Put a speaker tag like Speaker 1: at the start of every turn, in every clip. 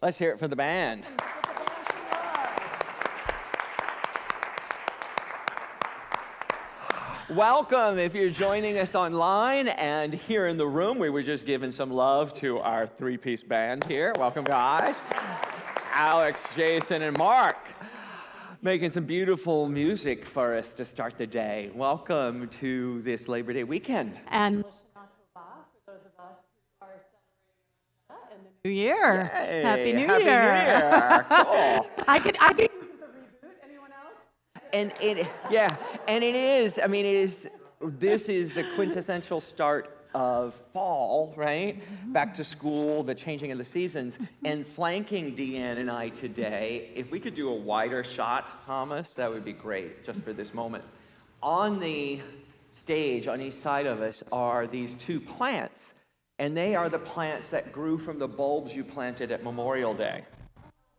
Speaker 1: Let's hear it for the band. Welcome if you're joining us online and here in the room. We were just giving some love to our three-piece band here. Welcome, guys. Alex, Jason, and Mark making some beautiful music for us to start the day. Welcome to this Labor Day weekend.
Speaker 2: And for those of us who are celebrating in the new year.
Speaker 1: Yay.
Speaker 2: Happy New
Speaker 1: Happy
Speaker 2: Year.
Speaker 1: New Year. Cool.
Speaker 2: I could use a reboot. Anyone else?
Speaker 1: And it is, I mean, this is the quintessential start of fall, right? Back to school, the changing of the seasons, and flanking Deanne and I today, if we could do a wider shot, Thomas, that would be great, just for this moment. On the stage, on each side of us, are these two plants, and they are the plants that grew from the bulbs you planted at Memorial Day.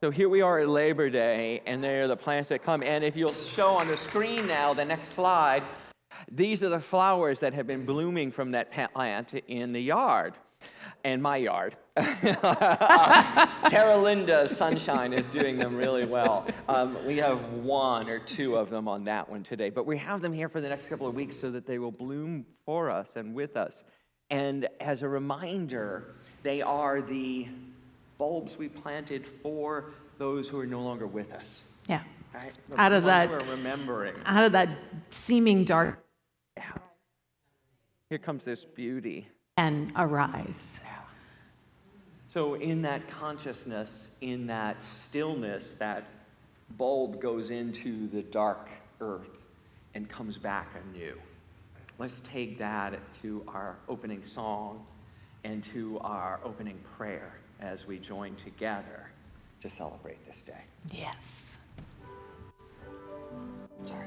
Speaker 1: So here we are at Labor Day, and they're the plants that come, and if you'll show on the screen now, the next slide, these are the flowers that have been blooming from that plant in the yard, and my yard. Tara Linda Sunshine is doing them really well. We have one or two of them on that one today, but we have them here for the next couple of weeks so that they will bloom for us and with us. And as a reminder, they are the bulbs we planted for those who are no longer with us.
Speaker 2: Yeah.
Speaker 1: Right?
Speaker 2: Out of that,
Speaker 1: we're remembering.
Speaker 2: out of that seeming dark.
Speaker 1: Yeah. Here comes this beauty.
Speaker 2: And arise.
Speaker 1: So in that consciousness, in that stillness, that bulb goes into the dark earth and comes back anew. Let's take that to our opening song and to our opening prayer as we join together to celebrate this day.
Speaker 2: Yes.
Speaker 1: Sorry.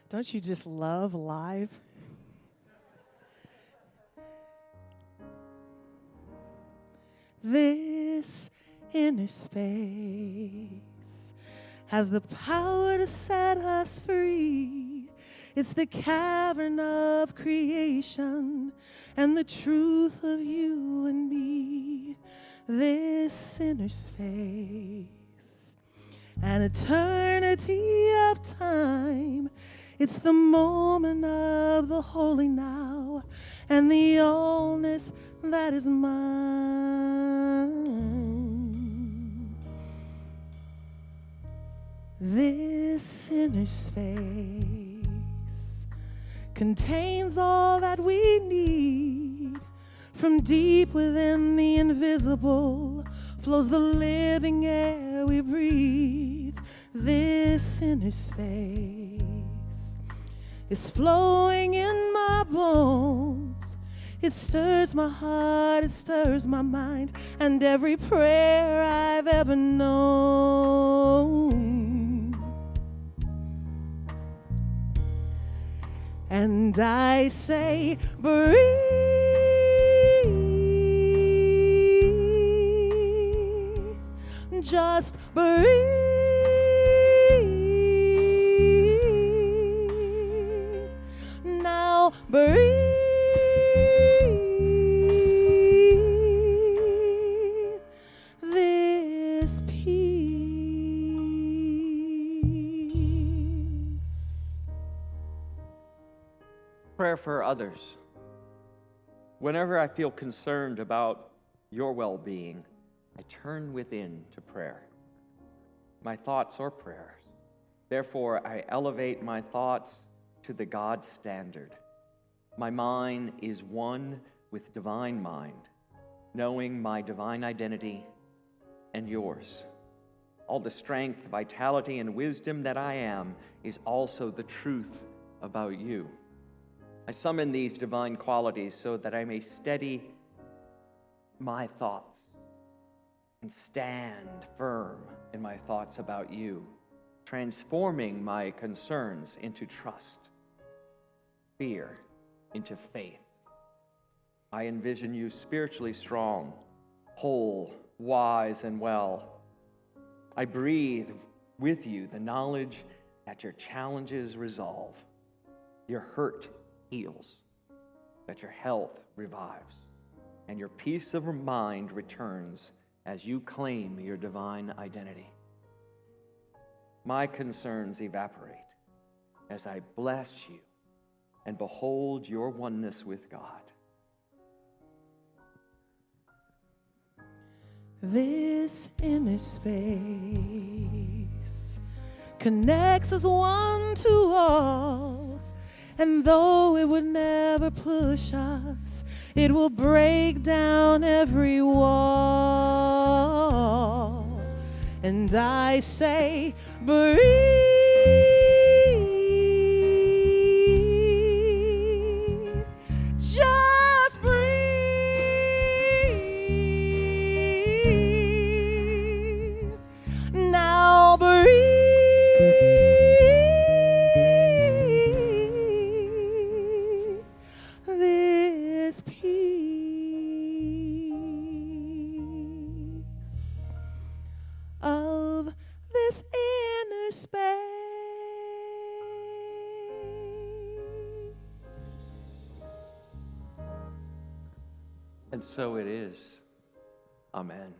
Speaker 3: Don't you just love live? This inner space has the power to set us free. It's the cavern of creation and the truth of you and me. This inner space, an eternity of time. It's the moment of the holy now and the allness that is mine. This inner space contains all that we need. From deep within the invisible flows the living air we breathe. This inner space is flowing in my bones. It stirs my heart, it stirs my mind, and every prayer I've ever known. And I say, breathe, just breathe. Now breathe. This peace.
Speaker 1: Prayer for others. Whenever I feel concerned about your well-being, I turn within to prayer. My thoughts are prayers. Therefore, I elevate my thoughts to the God standard. My mind is one with divine mind, knowing my divine identity and yours. All the strength, vitality, and wisdom that I am is also the truth about you. I summon these divine qualities so that I may steady my thoughts and stand firm in my thoughts about you, transforming my concerns into trust, fear into faith. I envision you spiritually strong, whole, wise, and well. I breathe with you the knowledge that your challenges resolve, your hurt heals, that your health revives, and your peace of mind returns as you claim your divine identity. My concerns evaporate as I bless you and behold your oneness with God.
Speaker 3: This inner space connects us one to all, and though it would never push us, it will break down every wall. And I say, breathe, just breathe. Now breathe. This peace of this inner space.
Speaker 1: And so it is. Amen.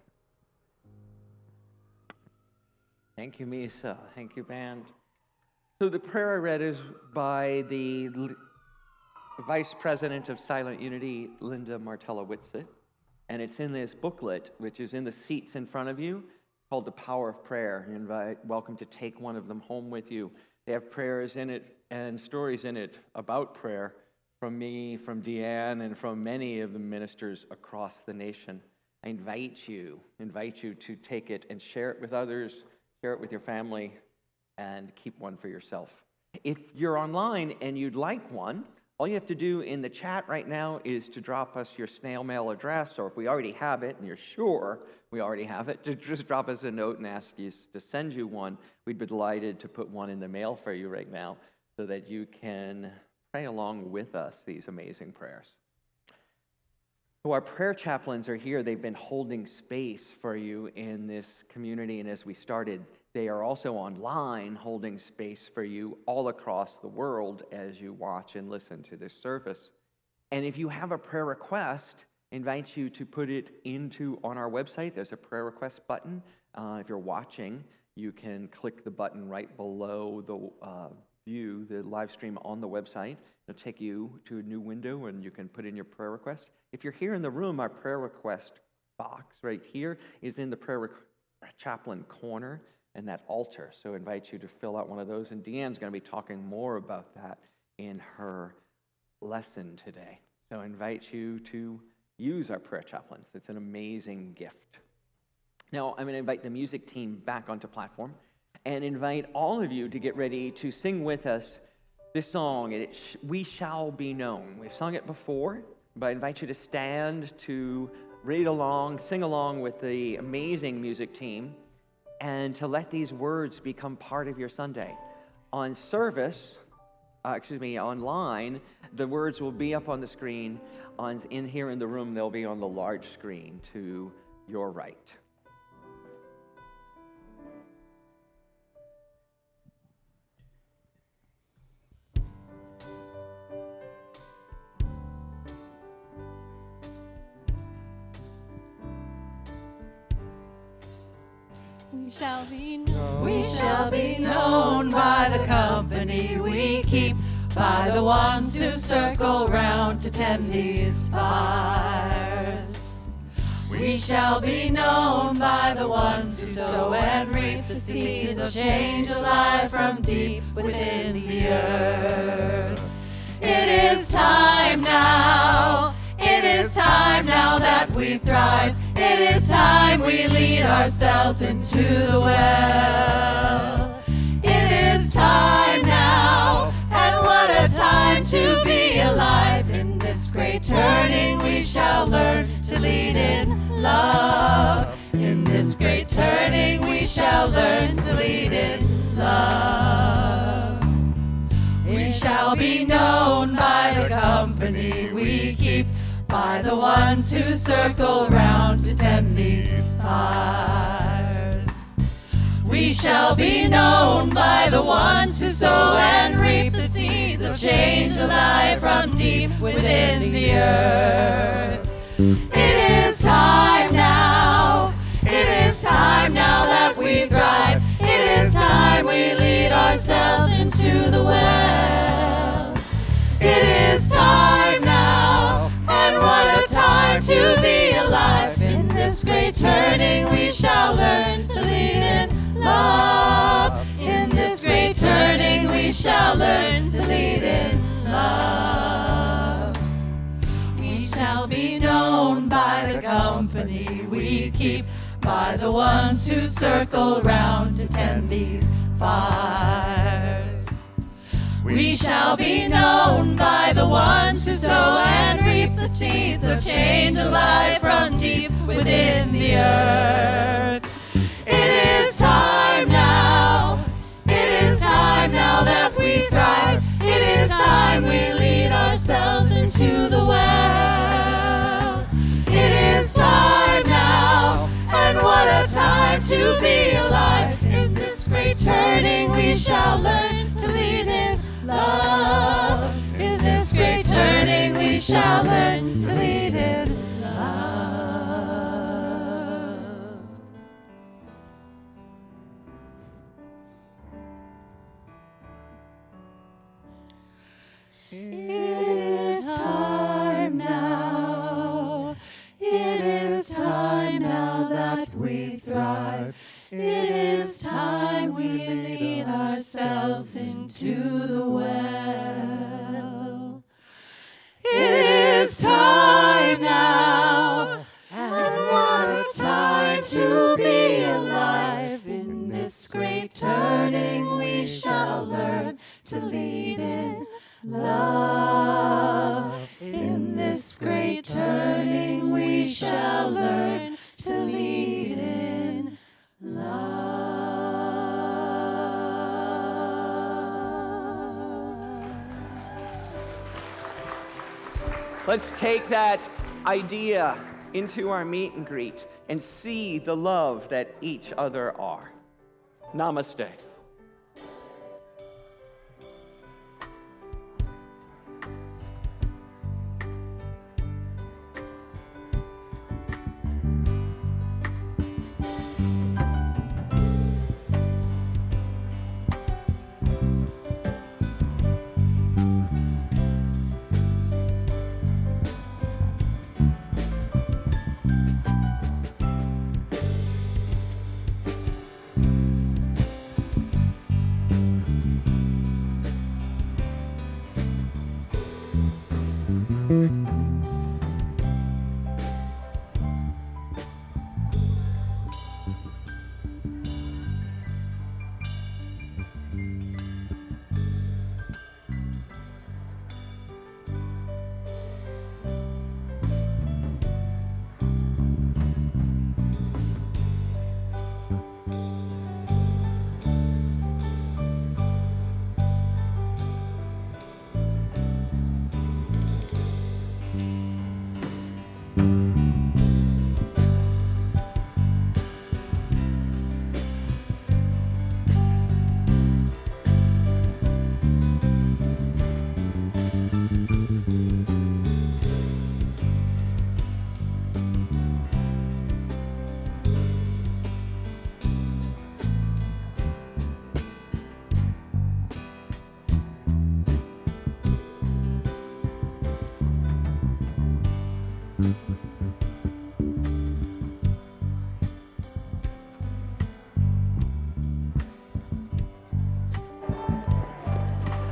Speaker 1: Thank you, Misa. Thank you, band. So the prayer I read is by the Vice President of Silent Unity, Linda Martella-Whitsitt, and it's in this booklet, which is in the seats in front of you, called The Power of Prayer. You're welcome to take one of them home with you. They have prayers in it and stories in it about prayer from me, from Deanne, and from many of the ministers across the nation. I invite you to take it and share it with others, share it with your family, and keep one for yourself. If you're online and you'd like one, all you have to do in the chat right now is to drop us your snail mail address, or if we already have it, and you're sure we already have it, just drop us a note and ask us to send you one. We'd be delighted to put one in the mail for you right now so that you can pray along with us these amazing prayers. So our prayer chaplains are here. They've been holding space for you in this community, and as we started, they are also online holding space for you all across the world as you watch and listen to this service. And if you have a prayer request, I invite you to put it on our website. There's a prayer request button. If you're watching, you can click the button right below the live stream on the website. It'll take you to a new window and you can put in your prayer request. If you're here in the room, our prayer request box right here is in the prayer chaplain corner and that altar. So I invite you to fill out one of those. And Deanne's going to be talking more about that in her lesson today. So I invite you to use our prayer chaplains. It's an amazing gift. Now I'm going to invite the music team back onto platform and invite all of you to get ready to sing with us this song, We Shall Be Known. We've sung it before, but I invite you to stand, to read along, sing along with the amazing music team, and to let these words become part of your Sunday. Online, the words will be up on the screen. In here in the room, they'll be on the large screen to your right.
Speaker 2: We shall be known.
Speaker 4: We shall be known by the company we keep, by the ones who circle round to tend these fires. We shall be known by the ones who sow and reap the seeds of change alive from deep within the earth. It is time now. It is time now that we thrive. It is time we lead ourselves into the well. It is time now, and what a time to be alive. In this great turning we shall learn to lead in love. In this great turning we shall learn to lead in love. We shall be known by the company we keep, by the ones who circle round to tend these fires. We shall be known by the ones who sow and reap the seeds of change alive from deep within the earth. It is time now. It is time now that we thrive. It is time we lead ourselves into the well. It is time now, and what a time to be alive. In this great turning we shall learn to lead in love. In this great turning we shall learn to lead in love. We shall be known by the company we keep, by the ones who circle round to tend these fires. We shall be known by the ones who sow and reap the seeds of change alive from deep within the earth. It is time now. It is time now that we thrive. It is time we lead ourselves into the well. It is time now, and what a time to be alive. In this great turning we shall learn to lead in love. In this great turning we shall learn to lead in love.
Speaker 1: Let's take that idea into our meet and greet and see the love that each other are. Namaste.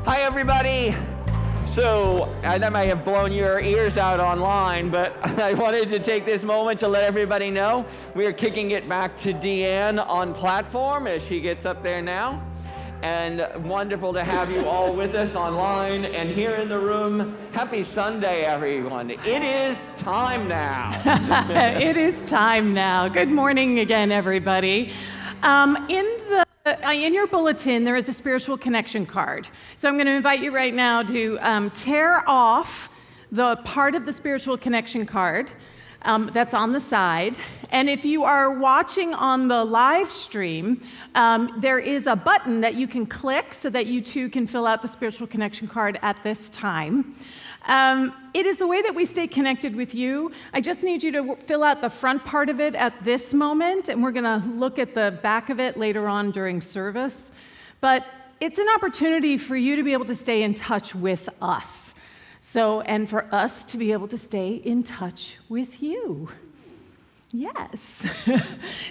Speaker 1: Hi, everybody. So, I may have blown your ears out online, but I wanted to take this moment to let everybody know we are kicking it back to Deanne on platform as she gets up there now. And wonderful to have you all with us online and here in the room. Happy Sunday, everyone. It is time now.
Speaker 2: It is time now. Good morning again, everybody. In your bulletin, there is a spiritual connection card. So I'm going to invite you right now to tear off the part of the spiritual connection card that's on the side. And if you are watching on the live stream, there is a button that you can click so that you too can fill out the spiritual connection card at this time. It is the way that we stay connected with you. I just need you to fill out the front part of it at this moment, and we're going to look at the back of it later on during service. But it's an opportunity for you to be able to stay in touch with us. And for us to be able to stay in touch with you. Yes.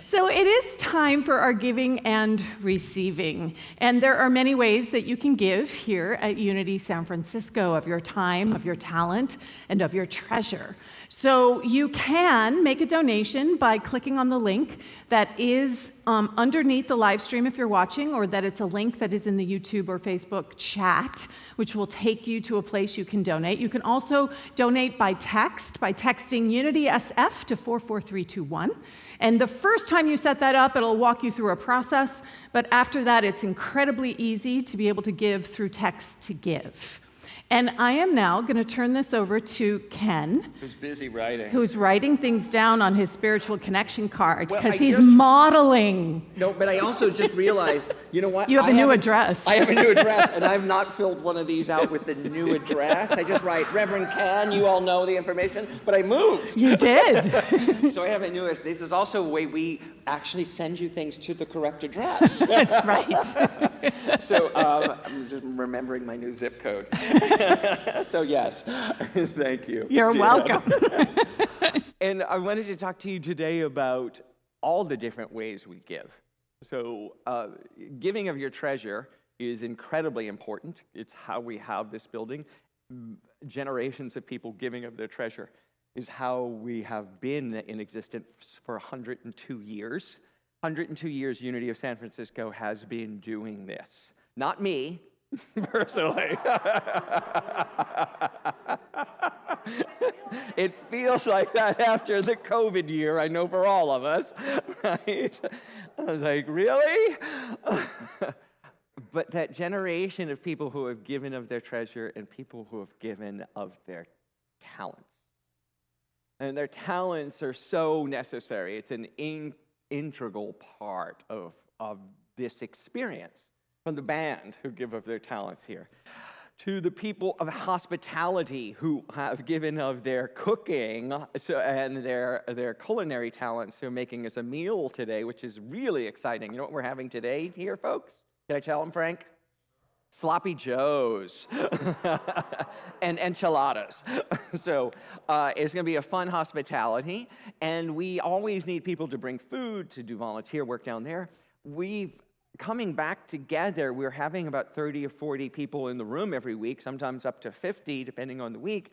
Speaker 2: So it is time for our giving and receiving. And there are many ways that you can give here at Unity San Francisco of your time, of your talent, and of your treasure. So you can make a donation by clicking on the link that is underneath the live stream if you're watching, or that it's a link that is in the YouTube or Facebook chat, which will take you to a place you can donate. You can also donate by text, by texting Unity SF to 44321. And the first time you set that up, it'll walk you through a process, but after that, it's incredibly easy to be able to give through text to give. And I am now going to turn this over to Ken.
Speaker 1: Who's busy writing.
Speaker 2: Who's writing things down on his spiritual connection card,
Speaker 1: Well,
Speaker 2: because he's modeling.
Speaker 1: No, but I also just realized, you know what?
Speaker 2: You have a new address.
Speaker 1: I have a new address, and I've not filled one of these out with the new address. I just write, Reverend Ken, you all know the information, but I moved.
Speaker 2: You did.
Speaker 1: So I have a new address. This is also a way we actually send you things to the correct address.
Speaker 2: Right.
Speaker 1: So I'm just remembering my new zip code. So yes, thank you.
Speaker 2: You're welcome.
Speaker 1: And I wanted to talk to you today about all the different ways we give. So giving of your treasure is incredibly important. It's how we have this building. Generations of people giving of their treasure is how we have been in existence for 102 years. 102 years Unity of San Francisco has been doing this. Not me, personally. It feels like that after the COVID year, I know for all of us, right? I was like, really? But that generation of people who have given of their treasure and people who have given of their talents. And their talents are so necessary. It's an integral part of this experience. From the band who give of their talents here, to the people of hospitality who have given of their cooking and their culinary talents who are making us a meal today, which is really exciting. You know what we're having today here, folks? Can I tell them, Frank? Sloppy Joes and enchiladas. So it's going to be a fun hospitality, and we always need people to bring food, to do volunteer work down there. Coming back together, we're having about 30 or 40 people in the room every week, sometimes up to 50, depending on the week.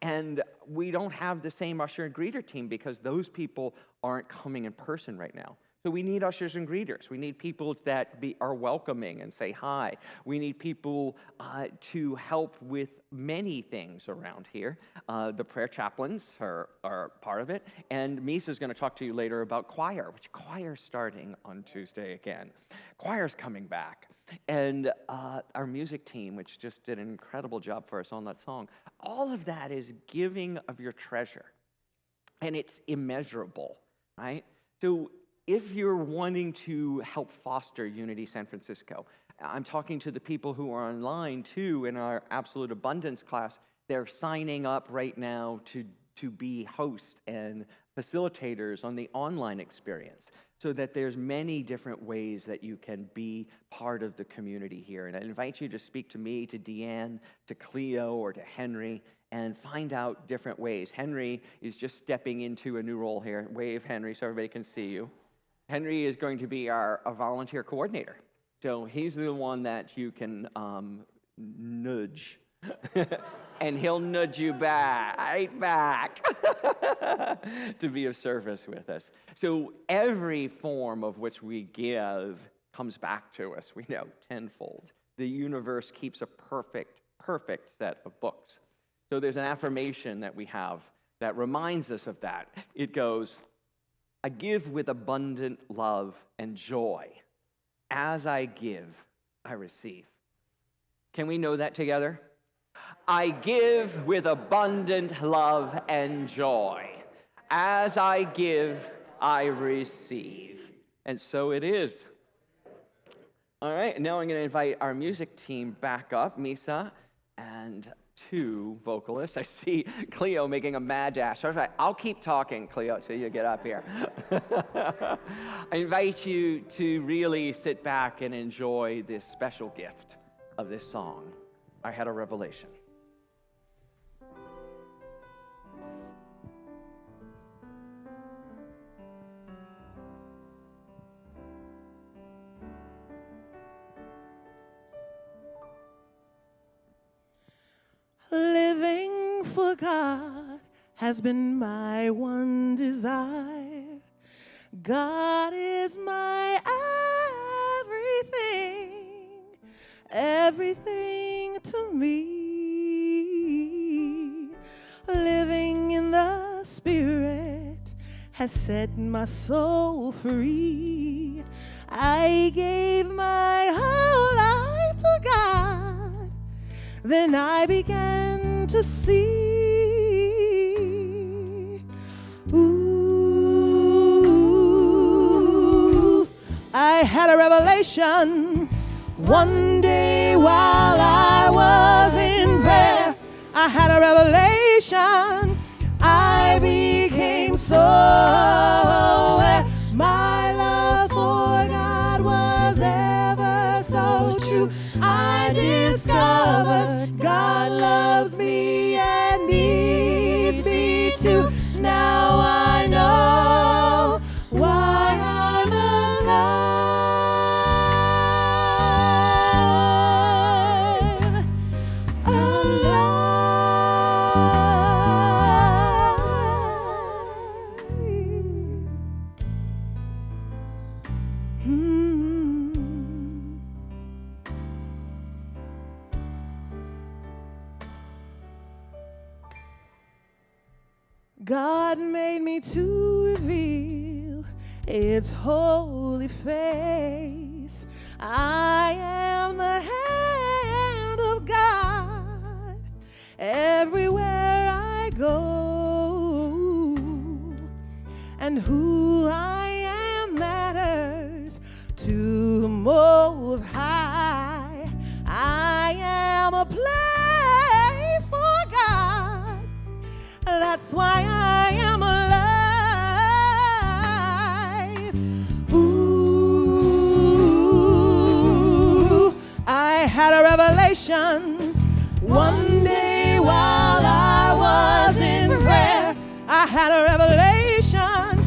Speaker 1: And we don't have the same usher and greeter team because those people aren't coming in person right now. So we need ushers and greeters. We need people that are welcoming and say hi. We need people to help with many things around here. The prayer chaplains are part of it. And Misa's going to talk to you later about choir, which choir's starting on Tuesday again. Choir's coming back. And our music team, which just did an incredible job for us on that song. All of that is giving of your treasure. And it's immeasurable, right? So if you're wanting to help foster Unity San Francisco, I'm talking to the people who are online too in our Absolute Abundance class. They're signing up right now to be hosts and facilitators on the online experience, so that there's many different ways that you can be part of the community here. And I invite you to speak to me, to Deanne, to Cleo, or to Henry, and find out different ways. Henry is just stepping into a new role here. Wave, Henry, so everybody can see you. Henry is going to be our volunteer coordinator. So he's the one that you can nudge. And he'll nudge you right back to be of service with us. So every form of which we give comes back to us, we know, tenfold. The universe keeps a perfect set of books. So there's an affirmation that we have that reminds us of that. It goes, I give with abundant love and joy. As I give, I receive. Can we know that together? I give with abundant love and joy. As I give, I receive. And so it is. All right, now I'm going to invite our music team back up, Misa and two vocalists. I see Cleo making a mad dash. I'll keep talking, Cleo, till you get up here. I invite you to really sit back and enjoy this special gift of this song. I had a revelation.
Speaker 3: Living for God has been my one desire. God is my everything to me. Living in the Spirit has set my soul free. I gave my whole life to God. Then I began to see, ooh, I had a revelation one day while I was in prayer. I had a revelation, I became so aware. My love for God was ever so true. I discovered God loves me and needs me too. Now I know why I'm alive. God made me to reveal its holy face. I am the hand of God everywhere I and who I am matters to the Most High. I am a place for God. That's why I am alive. Ooh, I had a revelation one day while I was in prayer. I had a revelation.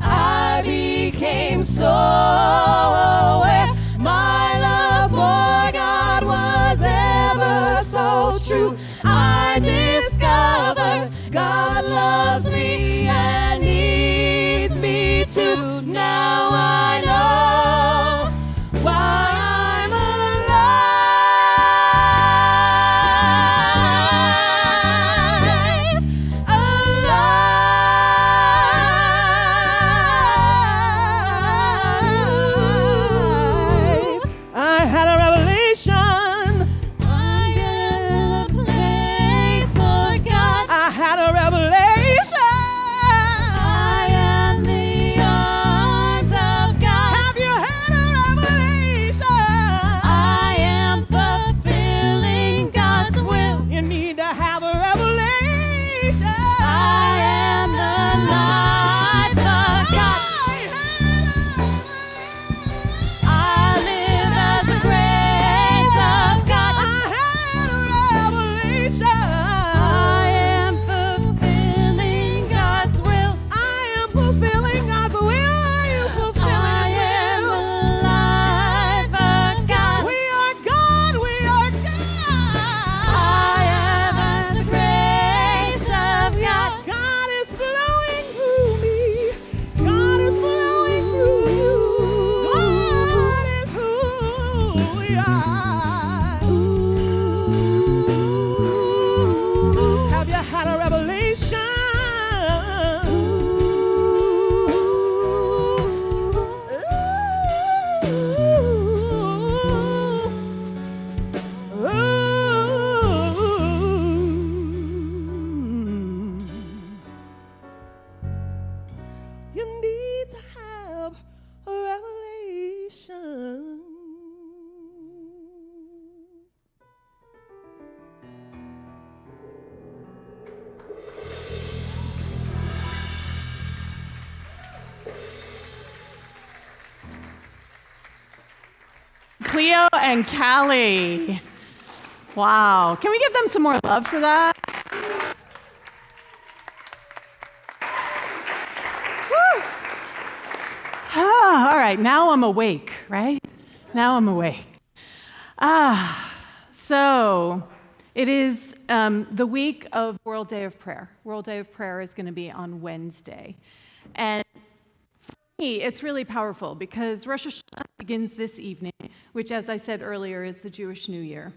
Speaker 3: I became so aware. My love for God was ever so true. I discovered God loves me and needs me too. Now I know why I'm alive. Alive. I had a revelation.
Speaker 4: I am a place for God.
Speaker 3: I had a revelation.
Speaker 4: I am the arms of God.
Speaker 3: Have you had a revelation?
Speaker 4: I am fulfilling God's will.
Speaker 3: You need to have a revelation.
Speaker 4: I am the life of God. I live as the grace of God.
Speaker 3: I had a revelation.
Speaker 4: I am fulfilling God's will.
Speaker 3: I am fulfilling God's will. Are you fulfilling
Speaker 4: I am
Speaker 3: His
Speaker 4: the
Speaker 3: will?
Speaker 4: life of God.
Speaker 3: We are God. We are God.
Speaker 4: I am as the grace of God.
Speaker 3: God is flowing through me. God is flowing through you. God is who we are. Have you had a revelation? You need to have a revelation.
Speaker 2: Cleo and Callie. Wow. Can we give them some more love for that? Woo. All right, now I'm awake, right? Now I'm awake. So it is the week of World Day of Prayer. World Day of Prayer is going to be on Wednesday. And for me, it's really powerful because Rosh Hashanah begins this evening, which, as I said earlier, is the Jewish New Year.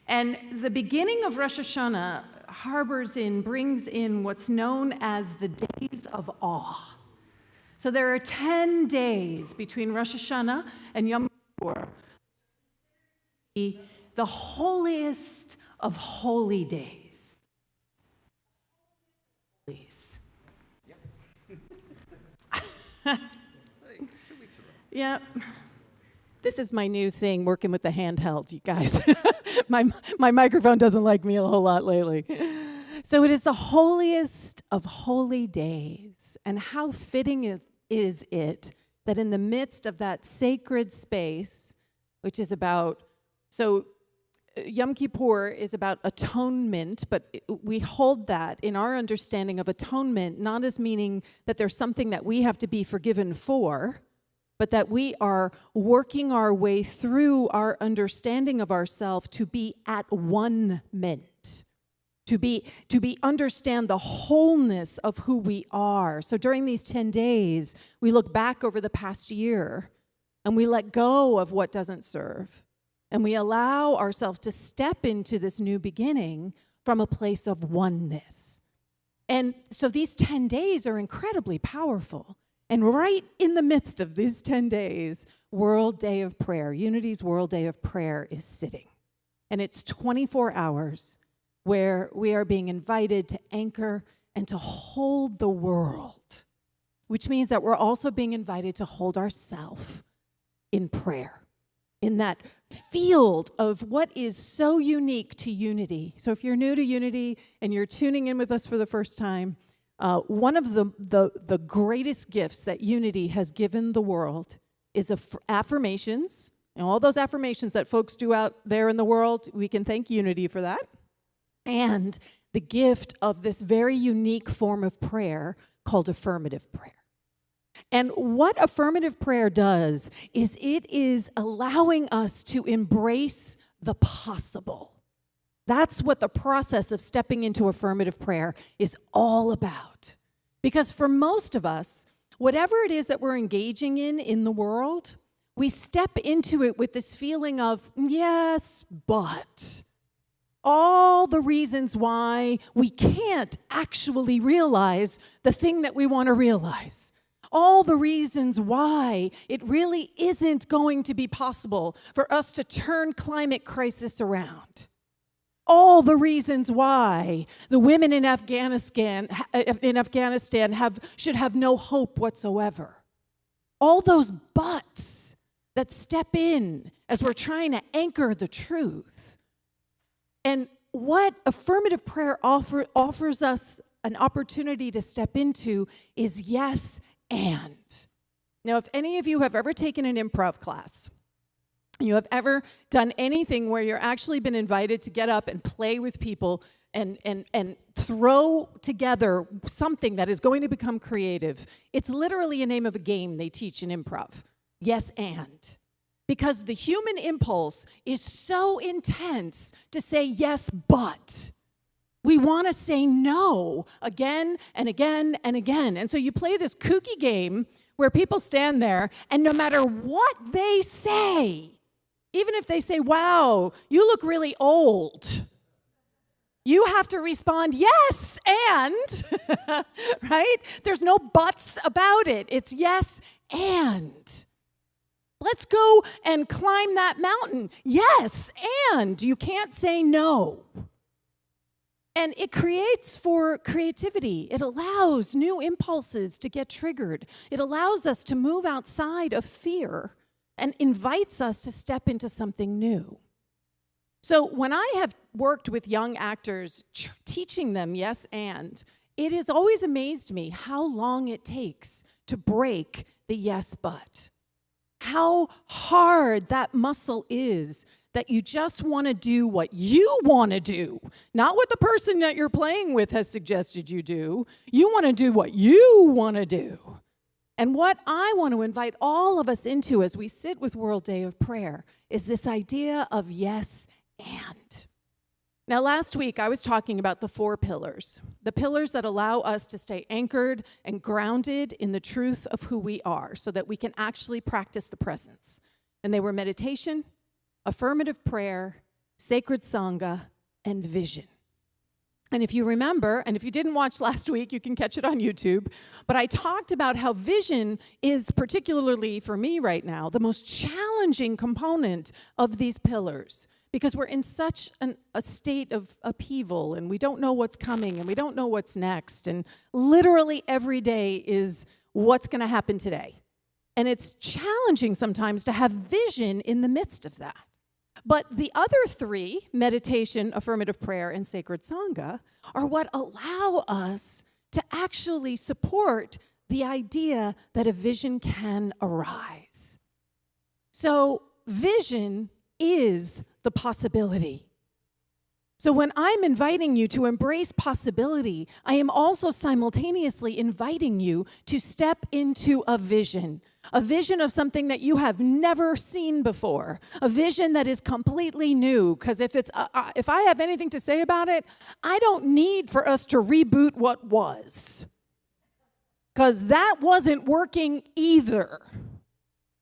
Speaker 2: And the beginning of Rosh Hashanah brings in what's known as the days of awe. So there are 10 days between Rosh Hashanah and Yom Kippur, the holiest of holy days. Please. Yep. This is my new thing, working with the handheld, you guys. my microphone doesn't like me a whole lot lately. So it is the holiest of holy days. And how fitting is it that in the midst of that sacred space, which is about, so Yom Kippur is about atonement, but we hold that in our understanding of atonement, not as meaning that there's something that we have to be forgiven for, but that we are working our way through our understanding of ourselves to be at one-ment, to understand the wholeness of who we are. So during these 10 days, we look back over the past year and we let go of what doesn't serve. And we allow ourselves to step into this new beginning from a place of oneness. And so these 10 days are incredibly powerful. And right in the midst of these 10 days, World Day of Prayer, Unity's World Day of Prayer is sitting. And it's 24 hours where we are being invited to anchor and to hold the world which means that we're also being invited to hold ourselves in prayer, in that field of what is so unique to unity. So if you're new to unity and you're tuning in with us for the first time, one of the greatest gifts that unity has given the world is affirmations. And all those affirmations that folks do out there in the world, we can thank unity for that. And the gift of this very unique form of prayer called affirmative prayer. And what affirmative prayer does is it is allowing us to embrace the possible. That's what the process of stepping into affirmative prayer is all about. Because for most of us, whatever it is that we're engaging in the world, we step into it with this feeling of, yes, but all the reasons why we can't actually realize the thing that we want to realize. All the reasons why it really isn't going to be possible for us to turn climate crisis around. All the reasons why the women in Afghanistan should have no hope whatsoever. All those buts that step in as we're trying to anchor the truth. And what affirmative prayer offers us an opportunity to step into is yes and. Now, if any of you have ever taken an improv class, you have ever done anything where you're actually been invited to get up and play with people and throw together something that is going to become creative, it's literally a name of a game they teach in improv. Yes and. Because the human impulse is so intense to say yes, but. We want to say no again and again and again. And so you play this kooky game where people stand there, and no matter what they say, even if they say, wow, you look really old, you have to respond, yes, and, right? There's no buts about it. It's yes, and. Let's go and climb that mountain. Yes, and you can't say no. And it creates for creativity. It allows new impulses to get triggered. It allows us to move outside of fear and invites us to step into something new. So when I have worked with young actors, teaching them yes and, it has always amazed me how long it takes to break the yes but. How hard that muscle is that you just want to do what you want to do, not what the person that you're playing with has suggested you do. You want to do what you want to do. And what I want to invite all of us into as we sit with World Day of Prayer is this idea of yes and. Now, last week, I was talking about the 4 pillars, the pillars that allow us to stay anchored and grounded in the truth of who we are so that we can actually practice the presence. And they were meditation, affirmative prayer, sacred sangha, and vision. And if you remember, and if you didn't watch last week, you can catch it on YouTube, but I talked about how vision is, particularly for me right now, the most challenging component of these pillars. Because we're in such a state of upheaval, and we don't know what's coming, and we don't know what's next, and literally every day is what's going to happen today. And it's challenging sometimes to have vision in the midst of that. But the other 3, meditation, affirmative prayer, and sacred sangha, are what allow us to actually support the idea that a vision can arise. So vision is the possibility. So when I'm inviting you to embrace possibility, I am also simultaneously inviting you to step into a vision of something that you have never seen before, a vision that is completely new. Because if I have anything to say about it, I don't need for us to reboot what was, because that wasn't working either.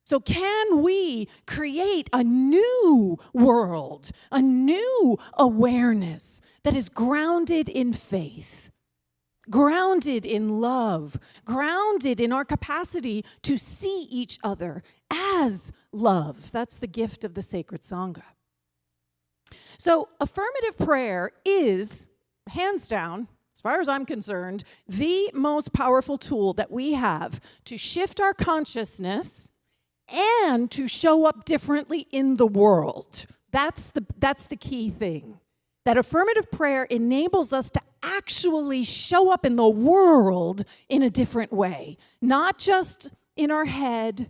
Speaker 2: So can we create a new world, a new awareness that is grounded in faith, grounded in love, grounded in our capacity to see each other as love? That's the gift of the sacred sangha. So affirmative prayer is, hands down, as far as I'm concerned, the most powerful tool that we have to shift our consciousness and to show up differently in the world. That's the key thing. That affirmative prayer enables us to actually show up in the world in a different way. Not just in our head,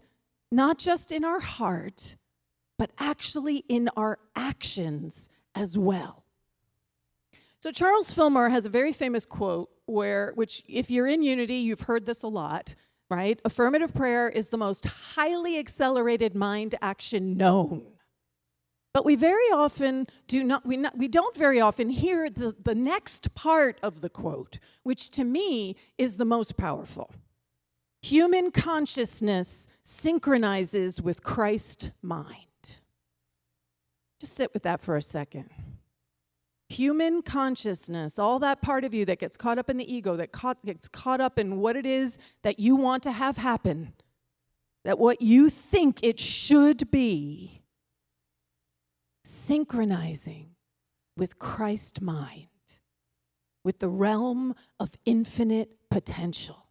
Speaker 2: not just in our heart, but actually in our actions as well. So Charles Fillmore has a very famous quote which if you're in Unity, you've heard this a lot, right? Affirmative prayer is the most highly accelerated mind action known. But we don't very often hear the next part of the quote, which to me is the most powerful. Human consciousness synchronizes with Christ mind. Just sit with that for a second. Human consciousness, all that part of you that gets caught up in the ego, that gets caught up in what it is that you want to have happen, that what you think it should be, synchronizing with Christ mind, with the realm of infinite potential.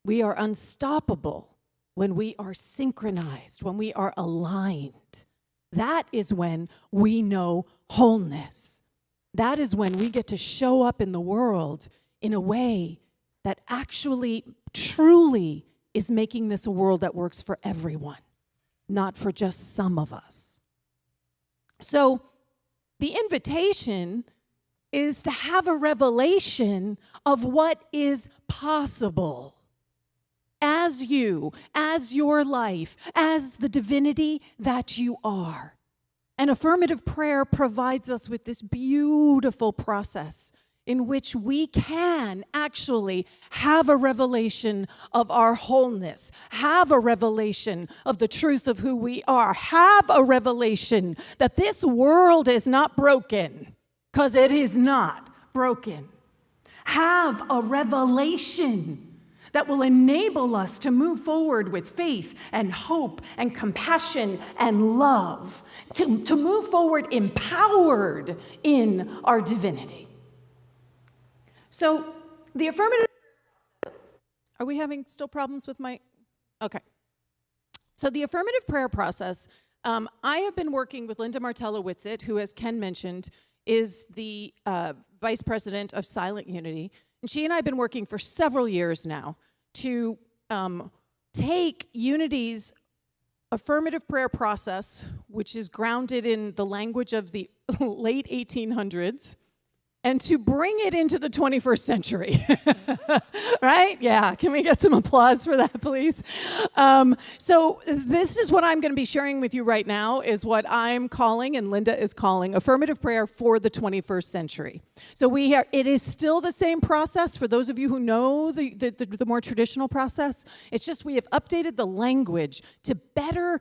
Speaker 2: We are unstoppable when we are synchronized, when we are aligned. That is when we know wholeness. That is when we get to show up in the world in a way that actually, truly is making this a world that works for everyone, not for just some of us. So the invitation is to have a revelation of what is possible as you, as your life, as the divinity that you are. And affirmative prayer provides us with this beautiful process in which we can actually have a revelation of our wholeness, have a revelation of the truth of who we are, have a revelation that this world is not broken, because it is not broken. Have a revelation that will enable us to move forward with faith and hope and compassion and love, to move forward empowered in our divinity. So the affirmative... Are we having still problems with my... Okay. So the affirmative prayer process, I have been working with Linda Martello-Whitsitt, who, as Ken mentioned, is the vice president of Silent Unity. And she and I have been working for several years now to take Unity's affirmative prayer process, which is grounded in the language of the late 1800s, and to bring it into the 21st century. Right? Yeah. Can we get some applause for that, please? So this is what I'm going to be sharing with you right now, is what I'm calling, and Linda is calling, affirmative prayer for the 21st century. So it is still the same process for those of you who know the more traditional process. It's just we have updated the language to better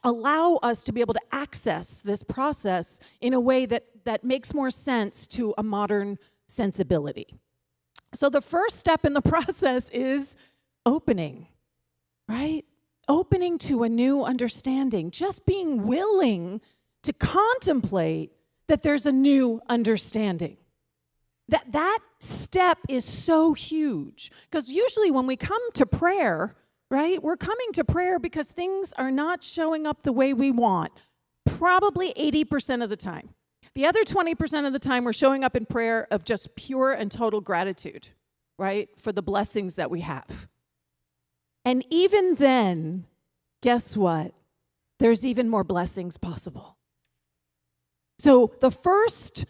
Speaker 2: allow us to be able to access this process in a way that makes more sense to a modern sensibility. So the first step in the process is opening, right? Opening to a new understanding, just being willing to contemplate that there's a new understanding. That step is so huge, because usually when we come to prayer, right, we're coming to prayer because things are not showing up the way we want, probably 80% of the time. The other 20% of the time, we're showing up in prayer of just pure and total gratitude, right, for the blessings that we have. And even then, guess what? There's even more blessings possible. So the first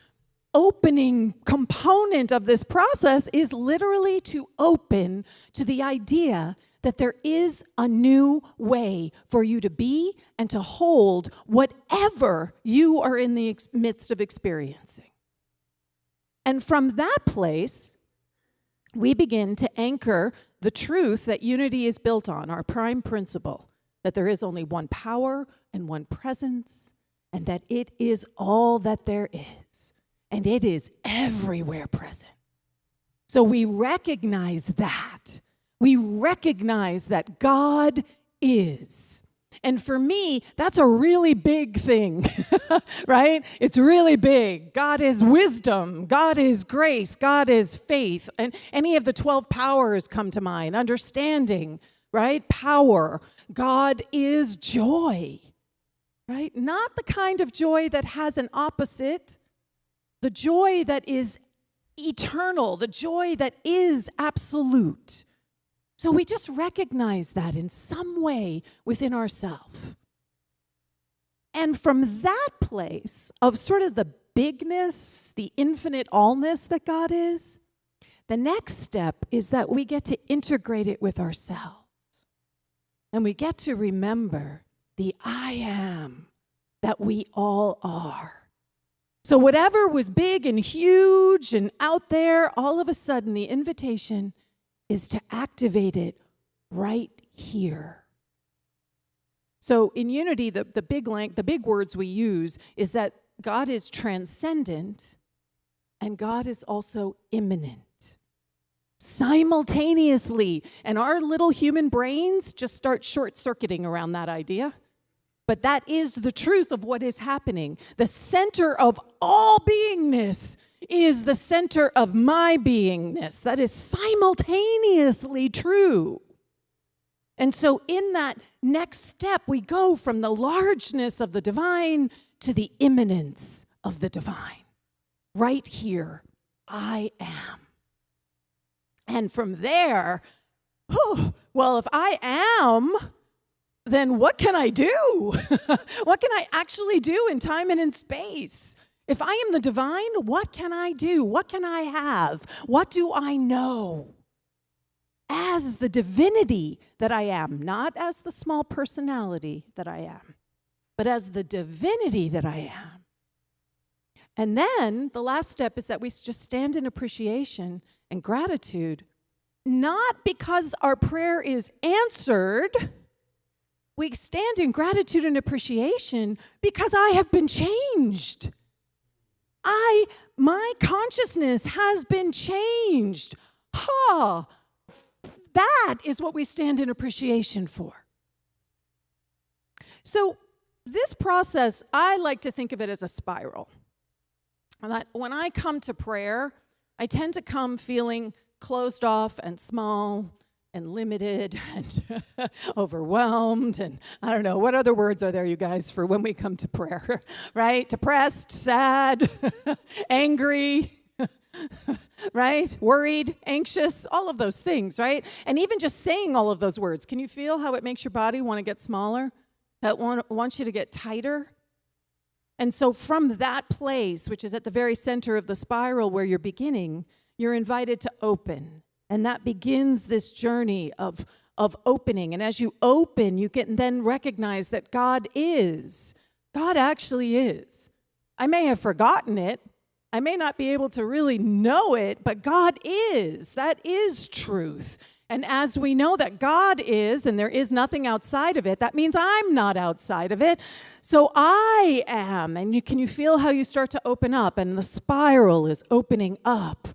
Speaker 2: opening component of this process is literally to open to the idea that there is a new way for you to be and to hold whatever you are in the midst of experiencing. And from that place, we begin to anchor the truth that unity is built on, our prime principle, that there is only one power and one presence, and that it is all that there is, and it is everywhere present. So we recognize that. We recognize that God is, And for me, that's a really big thing, right? It's really big. God is wisdom. God is grace. God is faith. And any of the 12 powers come to mind. Understanding, right? Power. God is joy, right? Not the kind of joy that has an opposite. The joy that is eternal. The joy that is absolute. So we just recognize that in some way within ourselves. And from that place of sort of the bigness, the infinite allness that God is, the next step is that we get to integrate it with ourselves. And we get to remember the I am that we all are. So whatever was big and huge and out there, all of a sudden the invitation is to activate it right here. So in unity, the big words we use is that God is transcendent and God is also immanent. Simultaneously. And our little human brains just start short-circuiting around that idea. But that is the truth of what is happening. The center of all beingness is the center of my beingness. That is simultaneously true. And so in that next step, we go from the largeness of the divine to the immanence of the divine. Right here, I am. And from there, well, if I am, then what can I do? What can I actually do in time and in space? If I am the divine, what can I do? What can I have? What do I know? As the divinity that I am, not as the small personality that I am, but as the divinity that I am. And then the last step is that we just stand in appreciation and gratitude, not because our prayer is answered. We stand in gratitude and appreciation because I have been changed. My consciousness has been changed. That is what we stand in appreciation for. So this process, I like to think of it as a spiral. That when I come to prayer, I tend to come feeling closed off and small and limited and overwhelmed, and I don't know, what other words are there, you guys, for when we come to prayer, right? Depressed, sad, angry, right? Worried, anxious, all of those things, right? And even just saying all of those words, can you feel how it makes your body want to get smaller? That wants you to get tighter? And so from that place, which is at the very center of the spiral where you're beginning, you're invited to open. And that begins this journey of opening. And as you open, you can then recognize that God is. God actually is. I may have forgotten it. I may not be able to really know it, but God is. That is truth. And as we know that God is, and there is nothing outside of it, that means I'm not outside of it. So I am. And can you feel how you start to open up? And the spiral is opening up.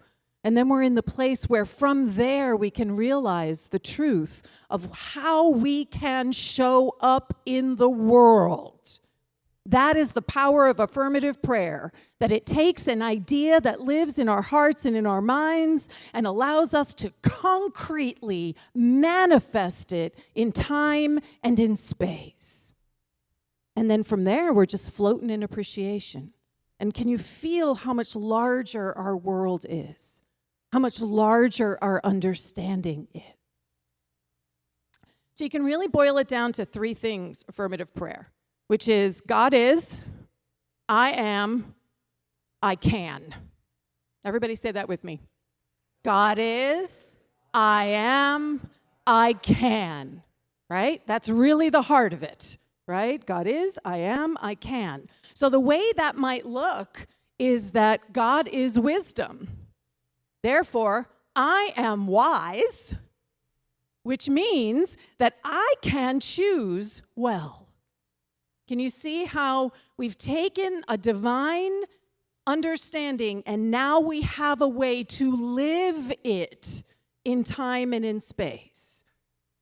Speaker 2: And then we're in the place where from there we can realize the truth of how we can show up in the world. That is the power of affirmative prayer, that it takes an idea that lives in our hearts and in our minds and allows us to concretely manifest it in time and in space. And then from there, we're just floating in appreciation. And can you feel how much larger our world is? How much larger our understanding is? So you can really boil it down to three things, affirmative prayer, which is God is, I am, I can. Everybody say that with me. God is, I am, I can. Right? That's really the heart of it. Right? God is, I am, I can. So the way that might look is that God is wisdom. Therefore, I am wise, which means that I can choose well. Can you see how we've taken a divine understanding and now we have a way to live it in time and in space?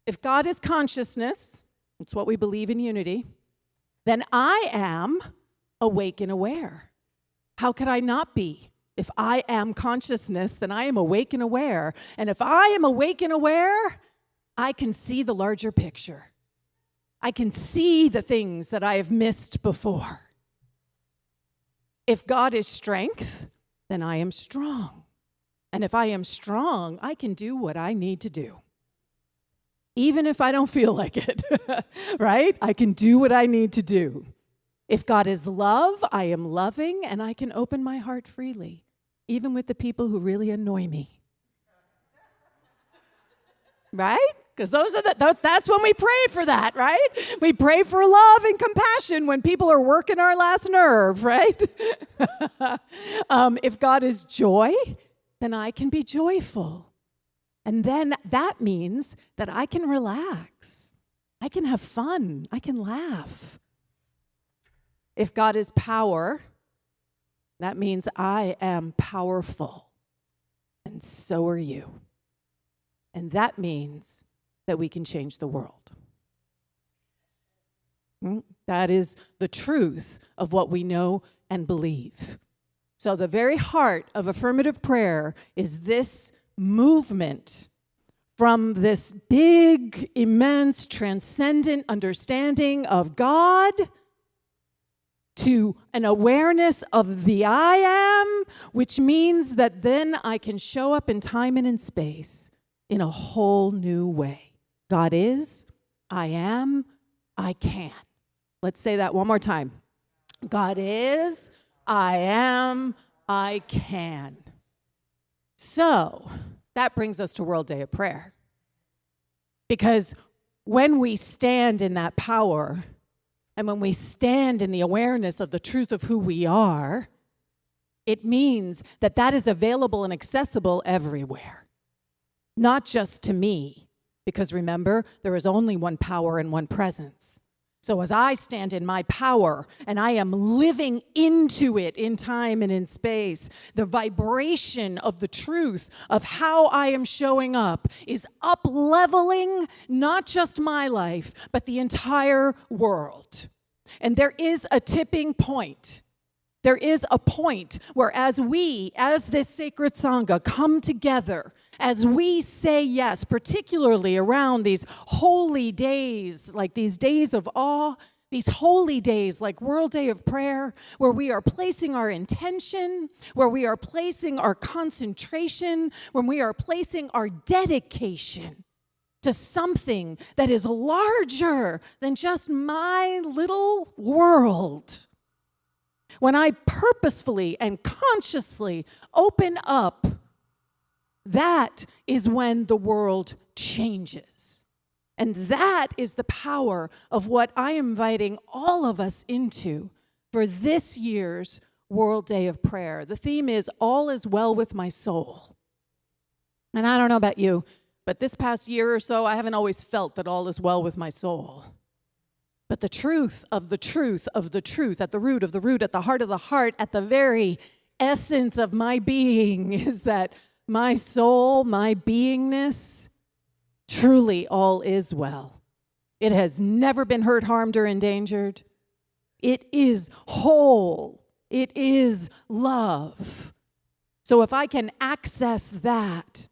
Speaker 2: If God is consciousness,
Speaker 5: it's what we believe in unity, then I am awake and aware. How could I not be? If I am consciousness, then I am awake and aware. And if I am awake and aware, I can see the larger picture. I can see the things that I have missed before. If God is strength, then I am strong. And if I am strong, I can do what I need to do. Even if I don't feel like it, right? I can do what I need to do. If God is love, I am loving, and I can open my heart freely, even with the people who really annoy me. Right? Because that's when we pray for that, right? We pray for love and compassion when people are working our last nerve, right? If God is joy, then I can be joyful. And then that means that I can relax. I can have fun. I can laugh. If God is power, that means I am powerful. And so are you. And that means that we can change the world. That is the truth of what we know and believe. So the very heart of affirmative prayer is this movement from this big, immense, transcendent understanding of God to an awareness of the I am, which means that then I can show up in time and in space in a whole new way. God is, I am, I can. Let's say that one more time. God is, I am, I can. So that brings us to World Day of Prayer. Because when we stand in that power, and when we stand in the awareness of the truth of who we are, it means that that is available and accessible everywhere. Not just to me, because remember, there is only one power and one presence. So as I stand in my power and I am living into it in time and in space, the vibration of the truth of how I am showing up is up-leveling not just my life, but the entire world. And there is a tipping point. There is a point where as we, as this sacred Sangha, come together, as we say yes, particularly around these holy days, like these days of awe, these holy days like World Day of Prayer, where we are placing our intention, where we are placing our concentration, when we are placing our dedication to something that is larger than just my little world. When I purposefully and consciously open up, that is when the world changes. And that is the power of what I am inviting all of us into for this year's World Day of Prayer. The theme is All is Well with My Soul. And I don't know about you, but this past year or so, I haven't always felt that all is well with my soul. But the truth of the truth of the truth, at the root of the root, at the heart of the heart, at the very essence of my being is that my soul, my beingness, truly all is well. It has never been hurt, harmed, or endangered. It is whole. It is love. So if I can access that,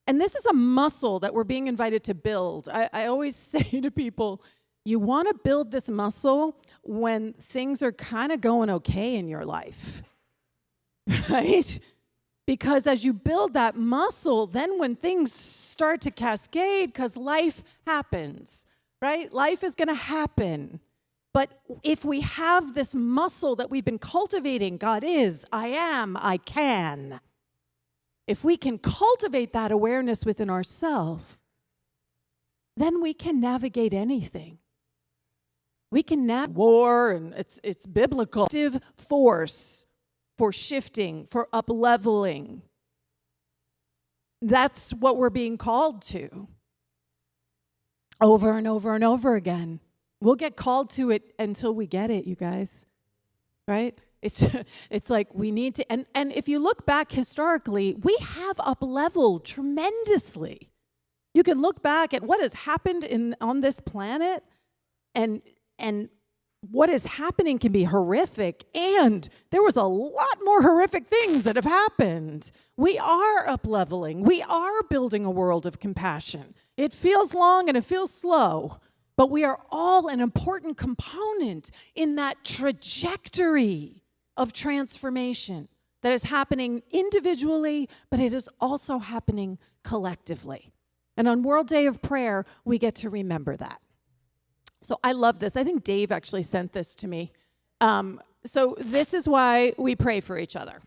Speaker 5: and this is a muscle that we're being invited to build. I always say to people, you want to build this muscle when things are kind of going okay in your life, right? Because as you build that muscle, then when things start to cascade, because life happens, right? Life is going to happen. But if we have this muscle that we've been cultivating, God is, I am, I can. If we can cultivate that awareness within ourselves, then we can navigate anything. We can navigate war, and it's biblical. Active force for shifting, for up-leveling. That's what we're being called to. Over and over and over again. We'll get called to it until we get it, you guys. Right? It's like we need to, and if you look back historically, we have up-leveled tremendously. You can look back at what has happened on this planet, and what is happening can be horrific, and there was a lot more horrific things that have happened. We are up-leveling. We are building a world of compassion. It feels long and it feels slow, but we are all an important component in that trajectory of transformation that is happening individually, but it is also happening collectively. And on World Day of Prayer, we get to remember that. So I love this. I think Dave actually sent this to me. So this is why we pray for each other.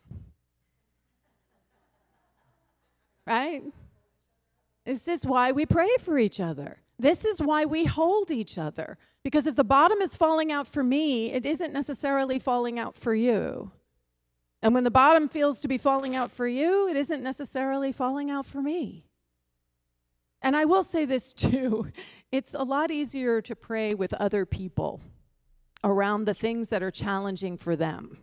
Speaker 5: Right? This is why we pray for each other. This is why we hold each other. Because if the bottom is falling out for me, it isn't necessarily falling out for you. And when the bottom feels to be falling out for you, it isn't necessarily falling out for me. And I will say this too. It's a lot easier to pray with other people around the things that are challenging for them.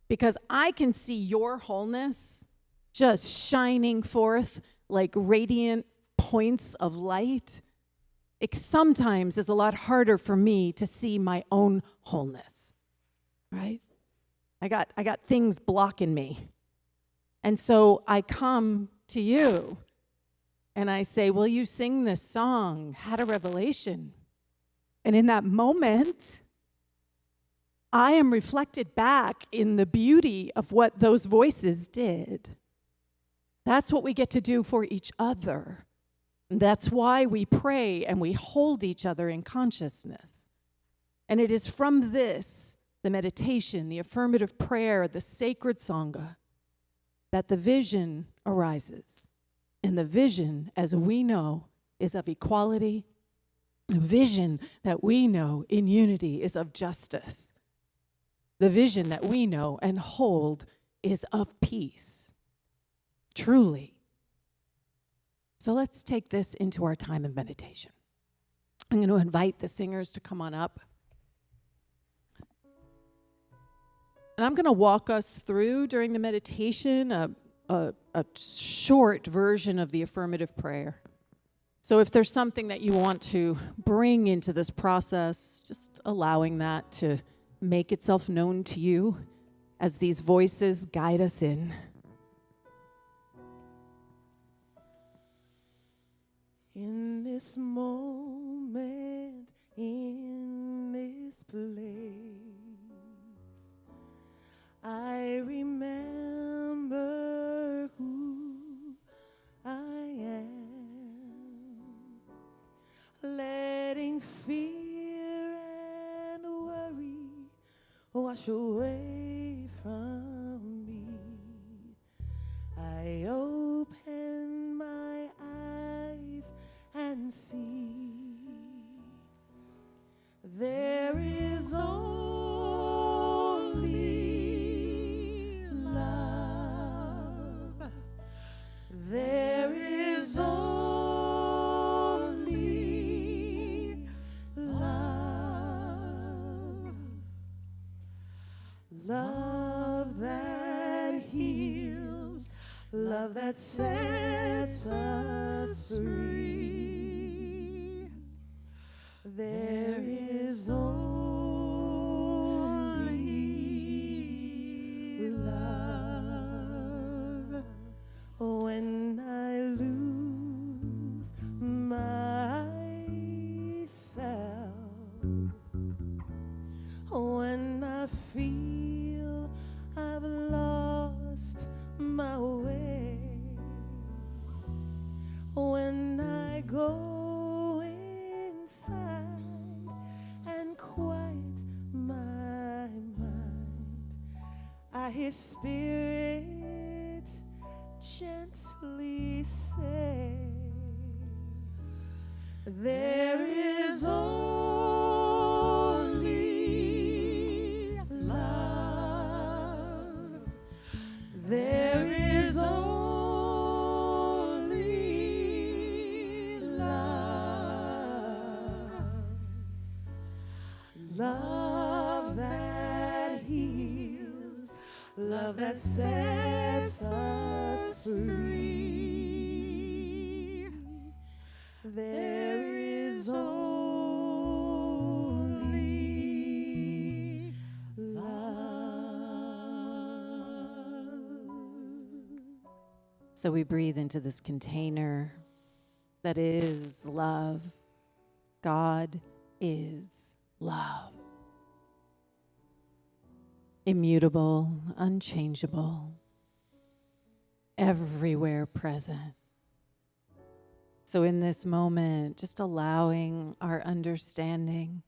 Speaker 5: Because I can see your wholeness just shining forth like radiant points of light. It sometimes is a lot harder for me to see my own wholeness, right? I got things blocking me. And so I come to you and I say, will you sing this song, Had a Revelation? And in that moment, I am reflected back in the beauty of what those voices did. That's what we get to do for each other. That's why we pray and we hold each other in consciousness. And it is from this, the meditation, the affirmative prayer, the sacred Sangha, that the vision arises. And the vision, as we know, is of equality. The vision that we know in unity is of justice. The vision that we know and hold is of peace. Truly. So let's take this into our time of meditation. I'm going to invite the singers to come on up. And I'm going to walk us through during the meditation a short version of the affirmative prayer. So if there's something that you want to bring into this process, just allowing that to make itself known to you as these voices guide us in.
Speaker 3: In this moment, in this place, I remember who I am, letting fear and worry wash away from me. I open my eyes and see there is only love. There is only love. Love that heals, love that sets us free. There is only love. When I lose myself, when I feel I've lost my way, when I go inside and quiet my mind, I hear Spirit gently say, there is only love. There is only love. Love that heals, love that sets us free.
Speaker 5: So we breathe into this container that is love. God is love. Immutable, unchangeable, everywhere present. So in this moment, just allowing our understanding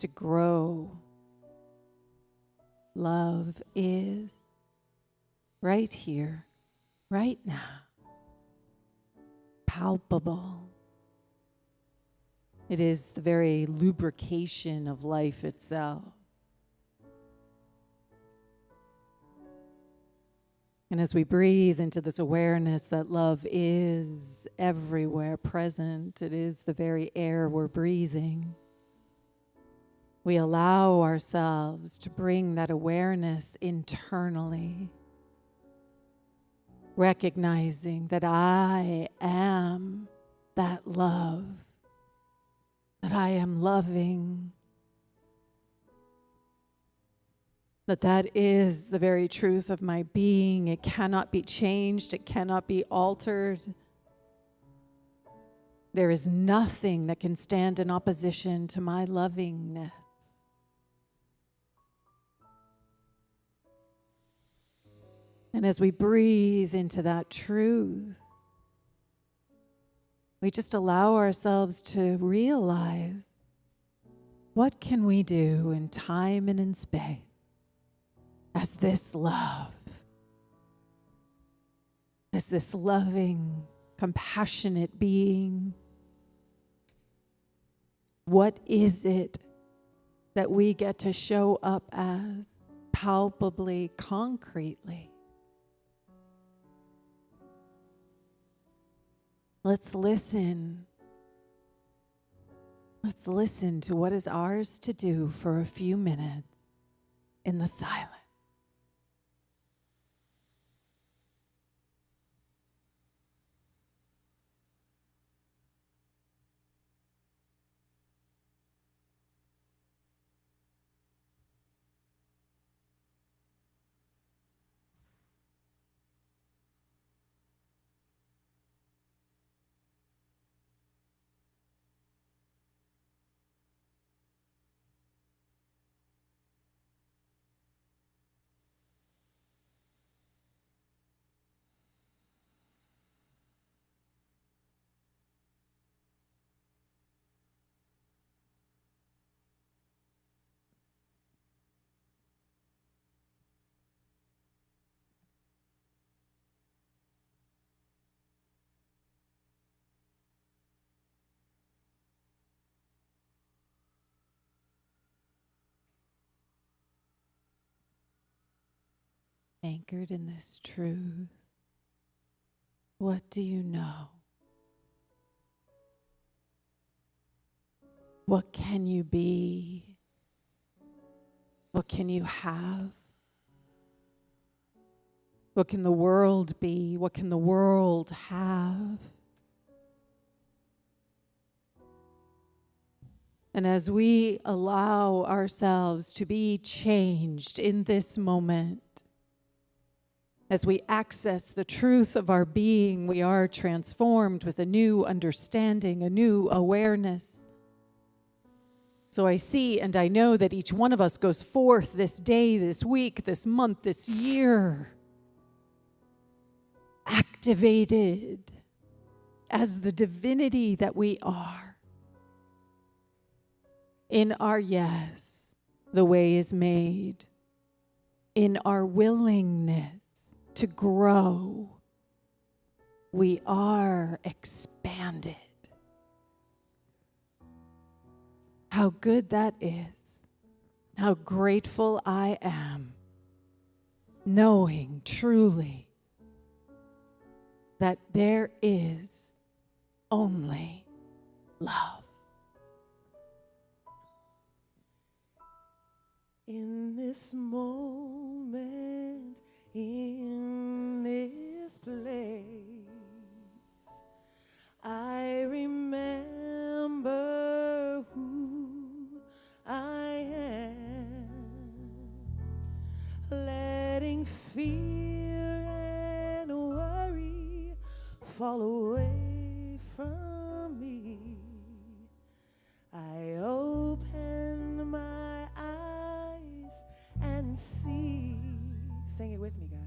Speaker 5: to grow. Love is right here, right now, palpable. It is the very lubrication of life itself. And as we breathe into this awareness that love is everywhere present, it is the very air we're breathing, we allow ourselves to bring that awareness internally, recognizing that I am that love, that I am loving, that is the very truth of my being. It cannot be changed. It cannot be altered. There is nothing that can stand in opposition to my lovingness. And as we breathe into that truth, we just allow ourselves to realize, what can we do in time and in space as this love, as this loving, compassionate being? What is it that we get to show up as palpably, concretely? Let's listen. Let's listen to what is ours to do for a few minutes in the silence. Anchored in this truth, what do you know? What can you be? What can you have? What can the world be? What can the world have? And as we allow ourselves to be changed in this moment, as we access the truth of our being, we are transformed with a new understanding, a new awareness. So I see and I know that each one of us goes forth this day, this week, this month, this year, activated as the divinity that we are. In our yes, the way is made. In our willingness to grow, we are expanded. How good that is. How grateful I am, knowing truly that there is only love.
Speaker 3: In this moment, in this place, I remember who I am, letting fear and worry fall away from me. I open my eyes and see. Sing it with me, guys.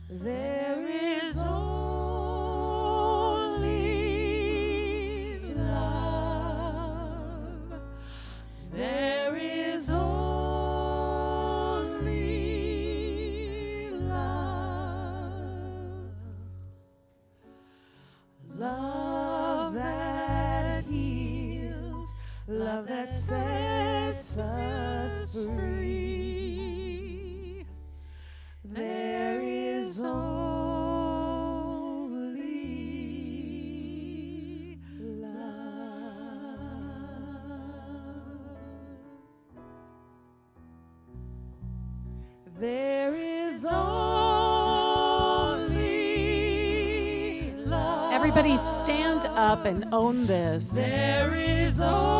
Speaker 3: There is only love. There is only love. Love that heals, love that sets us free. There is only love. There is only love.
Speaker 5: Everybody stand up and own this.
Speaker 3: There is only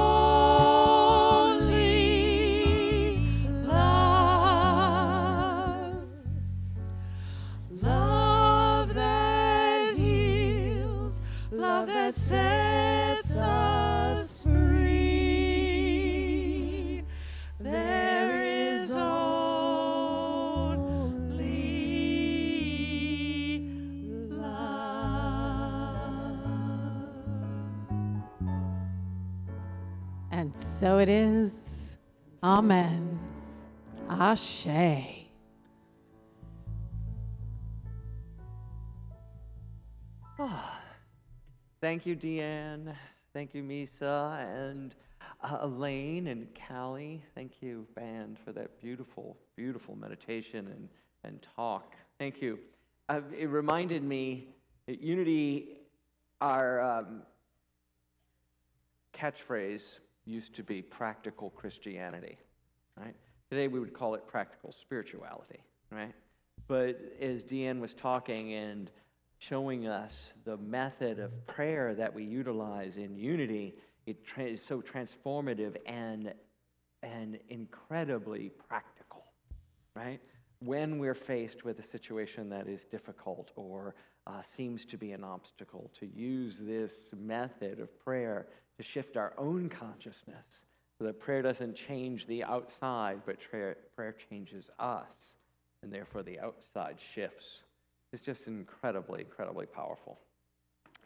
Speaker 3: love. Love that heals, love that sets us free. There is only love.
Speaker 5: And so it is. Amen. Ashe.
Speaker 1: Thank you, Deanne. Thank you, Misa, and Elaine and Callie. Thank you, band, for that beautiful, beautiful meditation and talk. Thank you. It reminded me that Unity, our catchphrase used to be practical Christianity, right? Today we would call it practical spirituality, right? But as Deanne was talking and showing us the method of prayer that we utilize in Unity, it is so transformative and incredibly practical, right? When we're faced with a situation that is difficult or seems to be an obstacle, to use this method of prayer to shift our own consciousness so that prayer doesn't change the outside, but prayer changes us, and therefore the outside shifts. It's just incredibly, incredibly powerful.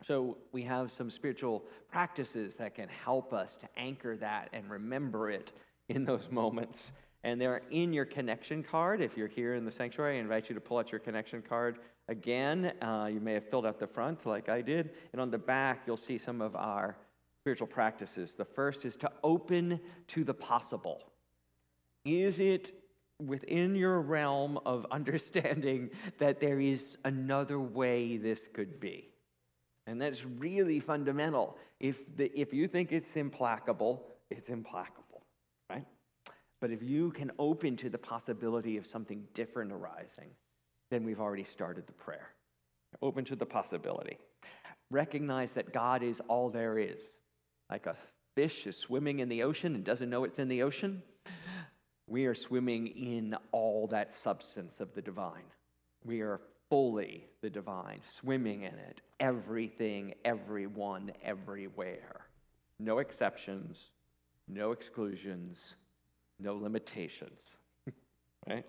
Speaker 1: So we have some spiritual practices that can help us to anchor that and remember it in those moments. And they're in your connection card. If you're here in the sanctuary, I invite you to pull out your connection card again. You may have filled out the front like I did. And on the back, you'll see some of our spiritual practices. The first is to open to the possible. Is it within your realm of understanding that there is another way this could be? And that's really fundamental. If you think it's implacable, right? But if you can open to the possibility of something different arising, then we've already started the prayer. Open to the possibility. Recognize that God is all there is. Like a fish is swimming in the ocean and doesn't know it's in the ocean, we are swimming in all that substance of the divine. We are fully the divine, swimming in it. Everything, everyone, everywhere. No exceptions, no exclusions, no limitations. Right?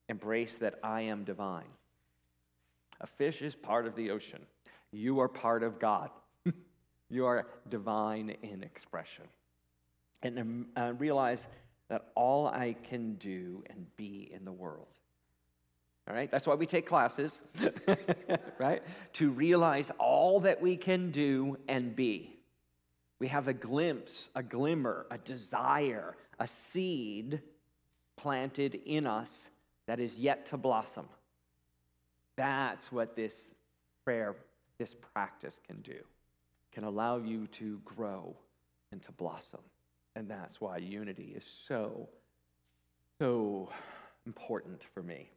Speaker 1: Embrace that I am divine. A fish is part of the ocean. You are part of God. You are divine in expression. And realize that all I can do and be in the world. All right? That's why we take classes, right? To realize all that we can do and be. We have a glimpse, a glimmer, a desire, a seed planted in us that is yet to blossom. That's what this prayer, this practice can do. It can allow you to grow and to blossom. And that's why unity is so important for me.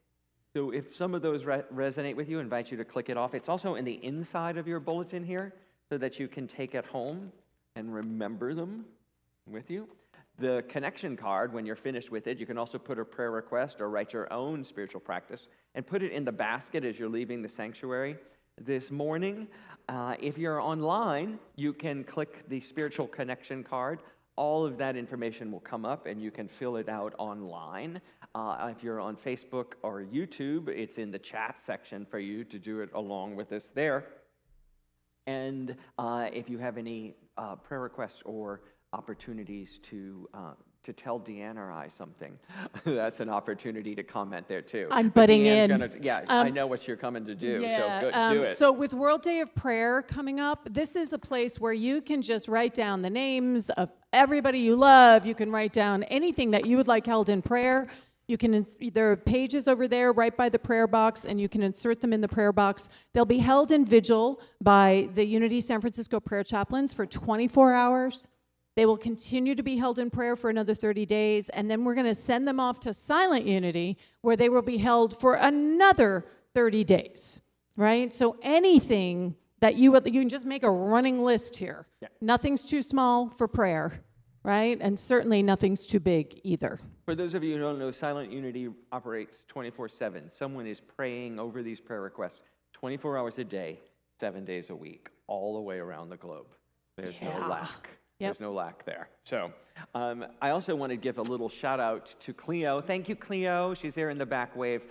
Speaker 1: So if some of those resonate with you, I invite you to click it off. It's also in the inside of your bulletin here so that you can take it home and remember them with you. The connection card, when you're finished with it, you can also put a prayer request or write your own spiritual practice and put it in the basket as you're leaving the sanctuary. this morning. If you're online, you can click the spiritual connection card. All of that information will come up and you can fill it out online. If you're on Facebook or YouTube, it's in the chat section for you to do it along with us there. And if you have any prayer requests or opportunities to tell Deanne or I something, that's an opportunity to comment there too.
Speaker 5: I'm
Speaker 1: But
Speaker 5: butting
Speaker 1: Deanne's
Speaker 5: in.
Speaker 1: I know what you're coming to do, so good, do it.
Speaker 5: So with World Day of Prayer coming up, this is a place where you can just write down the names of everybody you love. You can write down anything that you would like held in prayer. You can, there are pages over there right by the prayer box, and you can insert them in the prayer box. They'll be held in vigil by the Unity San Francisco prayer chaplains for 24 hours. They will continue to be held in prayer for another 30 days, and then we're going to send them off to Silent Unity, where they will be held for another 30 days, right? So anything that you can just make a running list here.
Speaker 1: Yeah.
Speaker 5: Nothing's too small for prayer, right? And certainly nothing's too big either.
Speaker 1: For those of you who don't know, Silent Unity operates 24/7. Someone is praying over these prayer requests 24 hours a day, 7 days a week, all the way around the globe. There's no lack.
Speaker 5: Yep.
Speaker 1: There's no lack there. So I also want to give a little shout out to Cleo. Thank you, Cleo. She's there in the back wave.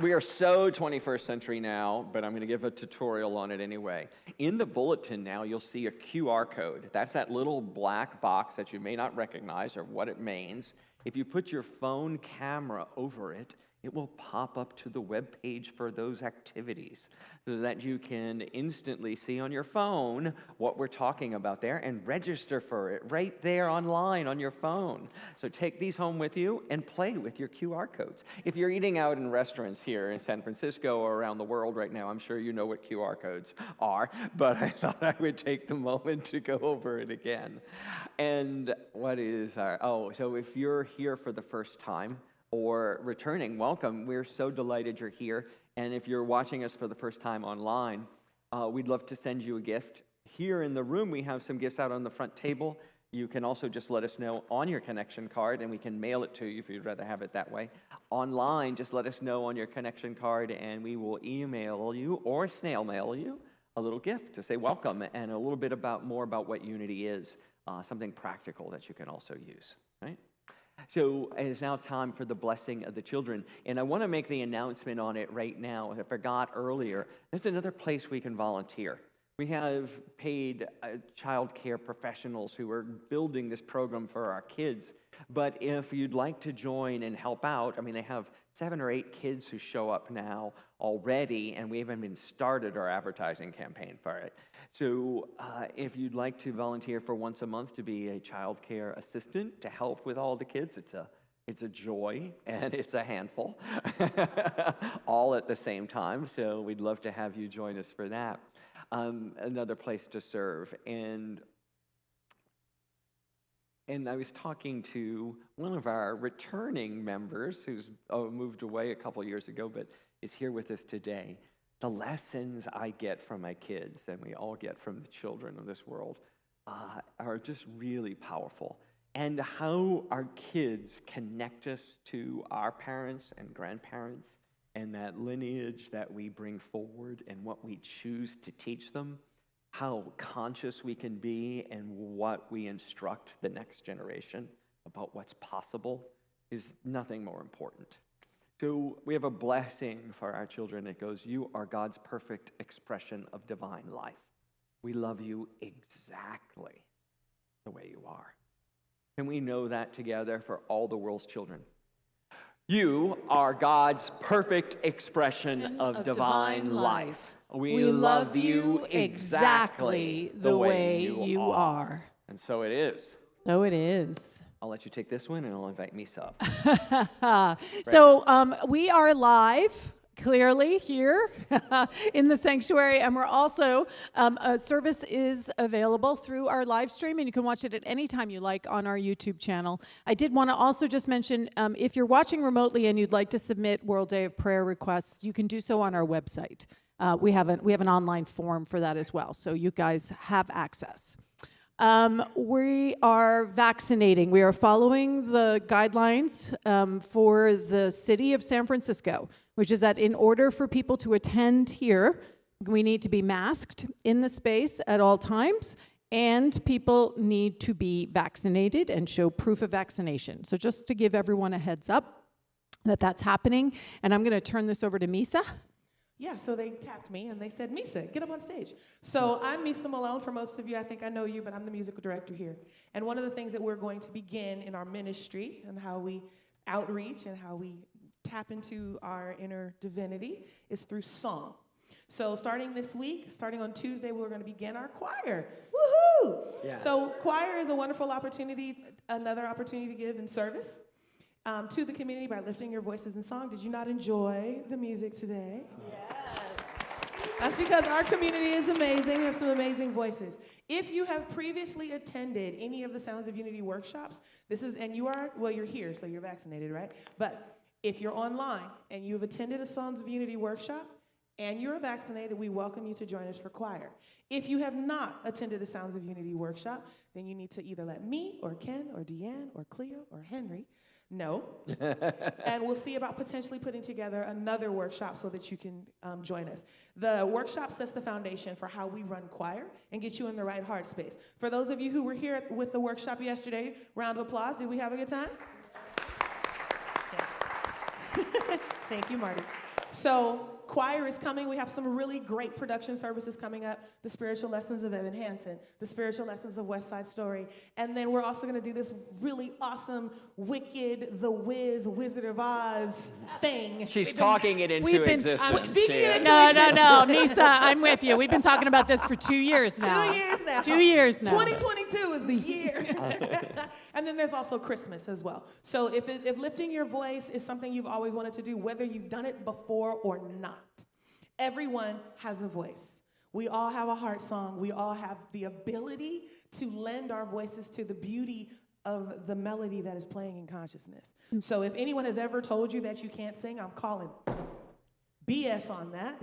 Speaker 1: We are so 21st century now, but I'm going to give a tutorial on it anyway. In the bulletin now, you'll see a QR code. That's that little black box that you may not recognize or what it means. If you put your phone camera over it, it will pop up to the web page for those activities so that you can instantly see on your phone what we're talking about there and register for it right there online on your phone. So take these home with you and play with your QR codes. If you're eating out in restaurants here in San Francisco or around the world right now, I'm sure you know what QR codes are, but I thought I would take the moment to go over it again. And what is so if you're here for the first time, or returning, welcome. We're so delighted you're here. And if you're watching us for the first time online, we'd love to send you a gift. Here in the room, we have some gifts out on the front table. You can also just let us know on your connection card, and we can mail it to you if you'd rather have it that way. Online, just let us know on your connection card, and we will email you or snail mail you a little gift to say welcome and a little bit more about what Unity is, something practical that you can also use, right? So it is now time for the blessing of the children. And I want to make the announcement on it right now. I forgot earlier. There's another place we can volunteer. We have paid child care professionals who are building this program for our kids. But if you'd like to join and help out, I mean, they have 7 or 8 kids who show up now already, and we haven't even started our advertising campaign for it. So if you'd like to volunteer for once a month to be a child care assistant to help with all the kids, it's a joy and it's a handful, all at the same time. So we'd love to have you join us for that. Another place to serve. And I was talking to one of our returning members who's moved away a couple years ago, but is here with us today. The lessons I get from my kids, and we all get from the children of this world, are just really powerful. And how our kids connect us to our parents and grandparents, and that lineage that we bring forward and what we choose to teach them, how conscious we can be and what we instruct the next generation about what's possible is nothing more important. So we have a blessing for our children that goes, "You are God's perfect expression of divine life. We love you exactly the way you are." Can we know that together for all the world's children? You are God's perfect expression of divine life. We love you exactly the way you are. And so it is.
Speaker 5: So it is.
Speaker 1: I'll let you take this one, and I'll invite Misa up.
Speaker 2: So we are live, clearly, here in the sanctuary, and we're also, a service is available through our live stream, and you can watch it at any time you like on our YouTube channel. I did want to also just mention, if you're watching remotely and you'd like to submit World Day of Prayer requests, you can do so on our website. We have an online form for that as well, so you guys have access.
Speaker 5: We are vaccinating. We are following the guidelines for the city of San Francisco, which is that in order for people to attend here, we need to be masked in the space at all times, and people need to be vaccinated and show proof of vaccination. So just to give everyone a heads up that that's happening, and I'm going to turn this over to Misa.
Speaker 3: Yeah, so they tapped me and they said, Misa, get up on stage. So I'm Misa Malone. For most of you, I think I know you, but I'm the musical director here. And one of the things that we're going to begin in our ministry and how we outreach and how we tap into our inner divinity is through song. So starting this week, starting on Tuesday, we're going to begin our choir. Woohoo!
Speaker 1: Yeah.
Speaker 3: So choir is a wonderful opportunity, another opportunity to give in service to the community by lifting your voices in song. Did you not enjoy the music today? Yes. That's because our community is amazing. We have some amazing voices. If you have previously attended any of the Sounds of Unity workshops, and you're here, so you're vaccinated, right? But if you're online and you've attended a Sounds of Unity workshop and you're vaccinated, we welcome you to join us for choir. If you have not attended a Sounds of Unity workshop, then you need to either let me or Ken or Deanne or Cleo or Henry know, and we'll see about potentially putting together another workshop so that you can join us. The workshop sets the foundation for how we run choir and get you in the right heart space. For those of you who were here with the workshop yesterday, round of applause. Did we have a good time? Yeah. Thank you, Marty. So choir is coming. We have some really great production services coming up. The spiritual lessons of Evan Hansen, the spiritual lessons of West Side Story. And then we're also going to do this really awesome, wicked, The Wiz, Wizard of Oz thing.
Speaker 1: She's talking it into existence.
Speaker 3: I'm speaking it into
Speaker 2: No,
Speaker 3: existence.
Speaker 2: Misa, I'm with you. We've been talking about this for 2 years now.
Speaker 3: 2 years now.
Speaker 2: 2 years now.
Speaker 3: 2022 is the year. And then there's also Christmas as well. So if lifting your voice is something you've always wanted to do, whether you've done it before or not, everyone has a voice. We all have a heart song. We all have the ability to lend our voices to the beauty of the melody that is playing in consciousness. So if anyone has ever told you that you can't sing, I'm calling BS on that.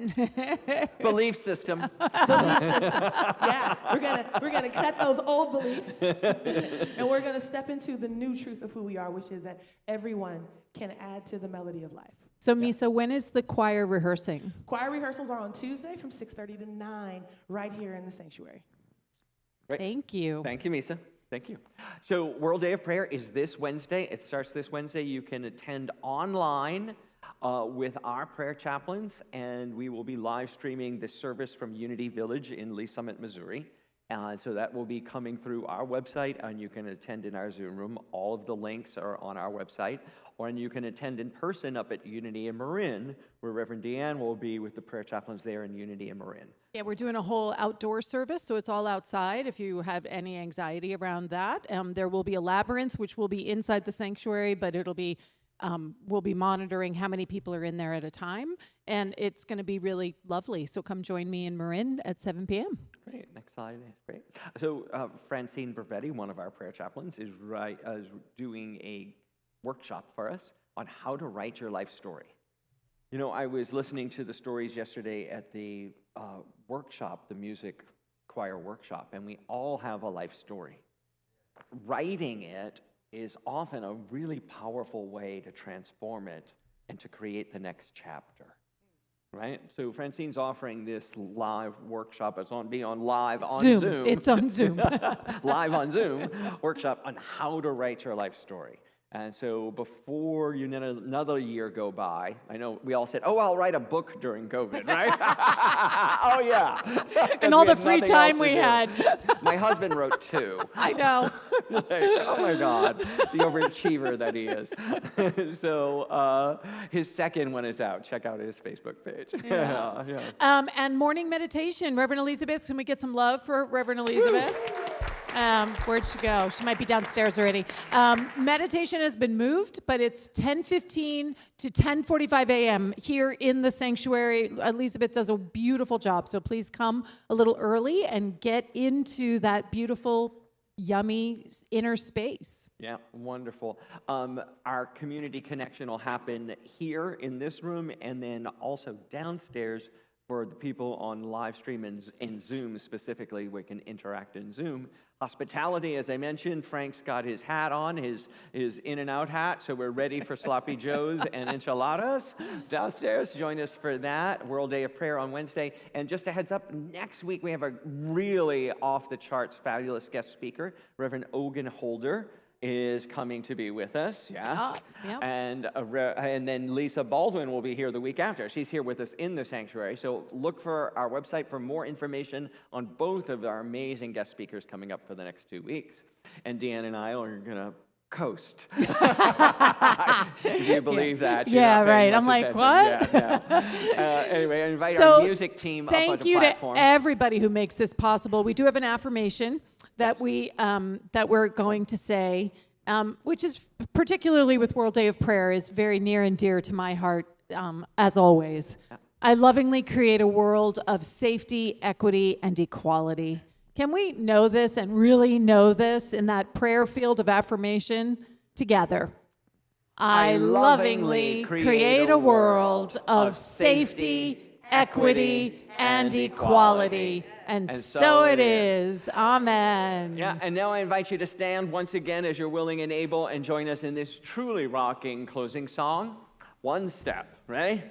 Speaker 1: Belief system.
Speaker 3: Belief system. Yeah, we're gonna cut those old beliefs, and we're gonna step into the new truth of who we are, which is that everyone can add to the melody of life.
Speaker 5: So Misa, when is the choir rehearsing?
Speaker 3: Choir rehearsals are on Tuesday from 6:30 to 9, right here in the sanctuary.
Speaker 1: Great.
Speaker 5: Thank you.
Speaker 1: Thank you, Misa. Thank you. So World Day of Prayer is this Wednesday. It starts this Wednesday. You can attend online with our prayer chaplains, and we will be live streaming this service from Unity Village in Lee Summit, Missouri. So that will be coming through our website, and you can attend in our Zoom room. All of the links are on our website. And you can attend in person up at Unity in Marin, where Reverend Deanne will be with the prayer chaplains there in Unity in Marin.
Speaker 5: Yeah, we're doing a whole outdoor service, so it's all outside if you have any anxiety around that. There will be a labyrinth, which will be inside the sanctuary, but it'll be we'll be monitoring how many people are in there at a time, and it's going to be really lovely. So come join me in Marin at 7 p.m.
Speaker 1: Great, next slide. Great. So Francine Bervetti, one of our prayer chaplains, is doing a workshop for us on how to write your life story. You know, I was listening to the stories yesterday at the workshop, the music choir workshop, and we all have a life story. Writing it is often a really powerful way to transform it and to create the next chapter, right? So Francine's offering this live workshop. It's on live on Zoom.
Speaker 5: It's on Zoom.
Speaker 1: Live on Zoom workshop on how to write your life story. And so before you let another year go by, I know we all said, oh, I'll write a book during COVID, right? Oh, yeah.
Speaker 2: And all the free time we had.
Speaker 1: My husband wrote 2.
Speaker 2: I know.
Speaker 1: Like, oh, my God, the overachiever that he is. So his second one is out. Check out his Facebook page. Yeah.
Speaker 2: And morning meditation. Reverend Elizabeth, can we get some love for Reverend Elizabeth? Where'd she go? She might be downstairs already. Meditation has been moved, but it's 10:15 to 10:45 a.m. here in the sanctuary. Elizabeth does a beautiful job, so please come a little early and get into that beautiful, yummy inner space.
Speaker 1: Yeah, wonderful. Our community connection will happen here in this room and then also downstairs For the people on Livestream and in Zoom specifically, we can interact in Zoom. Hospitality, as I mentioned, Frank's got his hat on, his In-N-Out hat, so we're ready for Sloppy Joes and enchiladas downstairs. Join us for that. World Day of Prayer on Wednesday. And just a heads up, next week we have a really off-the-charts fabulous guest speaker. Reverend Ogan Holder is coming to be with us, yes.
Speaker 5: Yep.
Speaker 1: And then Lisa Baldwin will be here the week after. She's here with us in the sanctuary. So look for our website for more information on both of our amazing guest speakers coming up for the next 2 weeks. And Deanne and I are going to coast. Do you believe that? You're
Speaker 5: Yeah,
Speaker 1: not paying
Speaker 5: right. I'm
Speaker 1: much
Speaker 5: like,
Speaker 1: attention.
Speaker 5: what?
Speaker 1: Yeah. Anyway, I invite
Speaker 5: So,
Speaker 1: our music team up on the
Speaker 5: thank you
Speaker 1: platform.
Speaker 5: to everybody who makes this possible. We do have an affirmation that we're going to say, which is particularly with World Day of Prayer, is very near and dear to my heart, as always. I lovingly create a world of safety, equity, and equality. Can we know this and really know this in that prayer field of affirmation together? I lovingly create a world of safety, equity, and equality. And so it is. Amen.
Speaker 1: Yeah, and now I invite you to stand once again as you're willing and able and join us in this truly rocking closing song, One Step. Ready?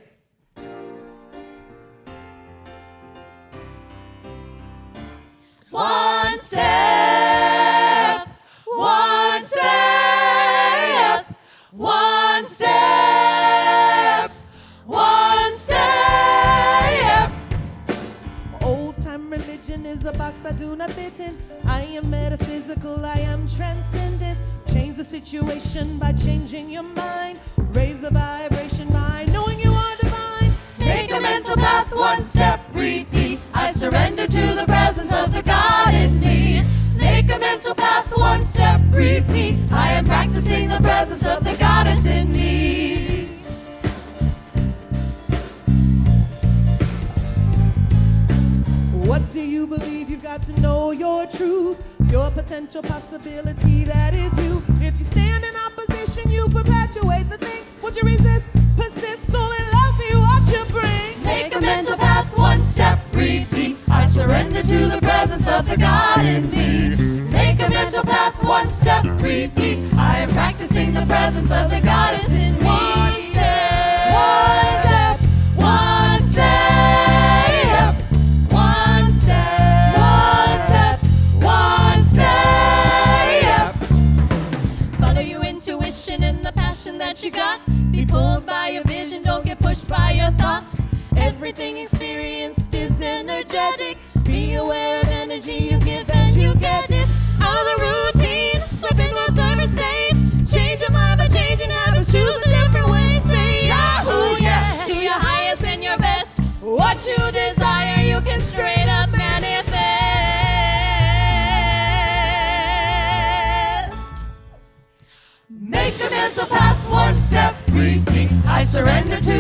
Speaker 4: One step, one step, one step, one step.
Speaker 3: Old-time religion is a box I do not fit in. I am metaphysical, I am transcendent. Change the situation by changing your mind. Raise the vibration by knowing you are divine.
Speaker 4: Make a mental path, one step, repeat. I surrender to the presence of the God in me. Make a mental path, one step, repeat. I am practicing the presence of the Goddess in me.
Speaker 3: What do you believe? You've got to know your truth, your potential possibility that is you. If you stand in opposition, you perpetuate the thing. What you resist, persist, soul and love me, what you bring.
Speaker 4: Make a mental path, one step, repeat. I surrender to the presence of the God in me. Make a mental path, one step, repeat. I am practicing the presence of the Goddess in me. One step, one step, one step, one step, one step, one step. Follow your intuition and the passion that you got. Be pulled by your vision, don't get pushed by your thoughts. Everything experienced is energetic. Be aware of energy you give and you get it. Out of the routine, slip into a service state. Change your mind by changing habits, choose a different way. Say Yahoo, yes, to your highest and your best. What you desire, you can straight up manifest. Make a mental path, one step, repeat. I surrender to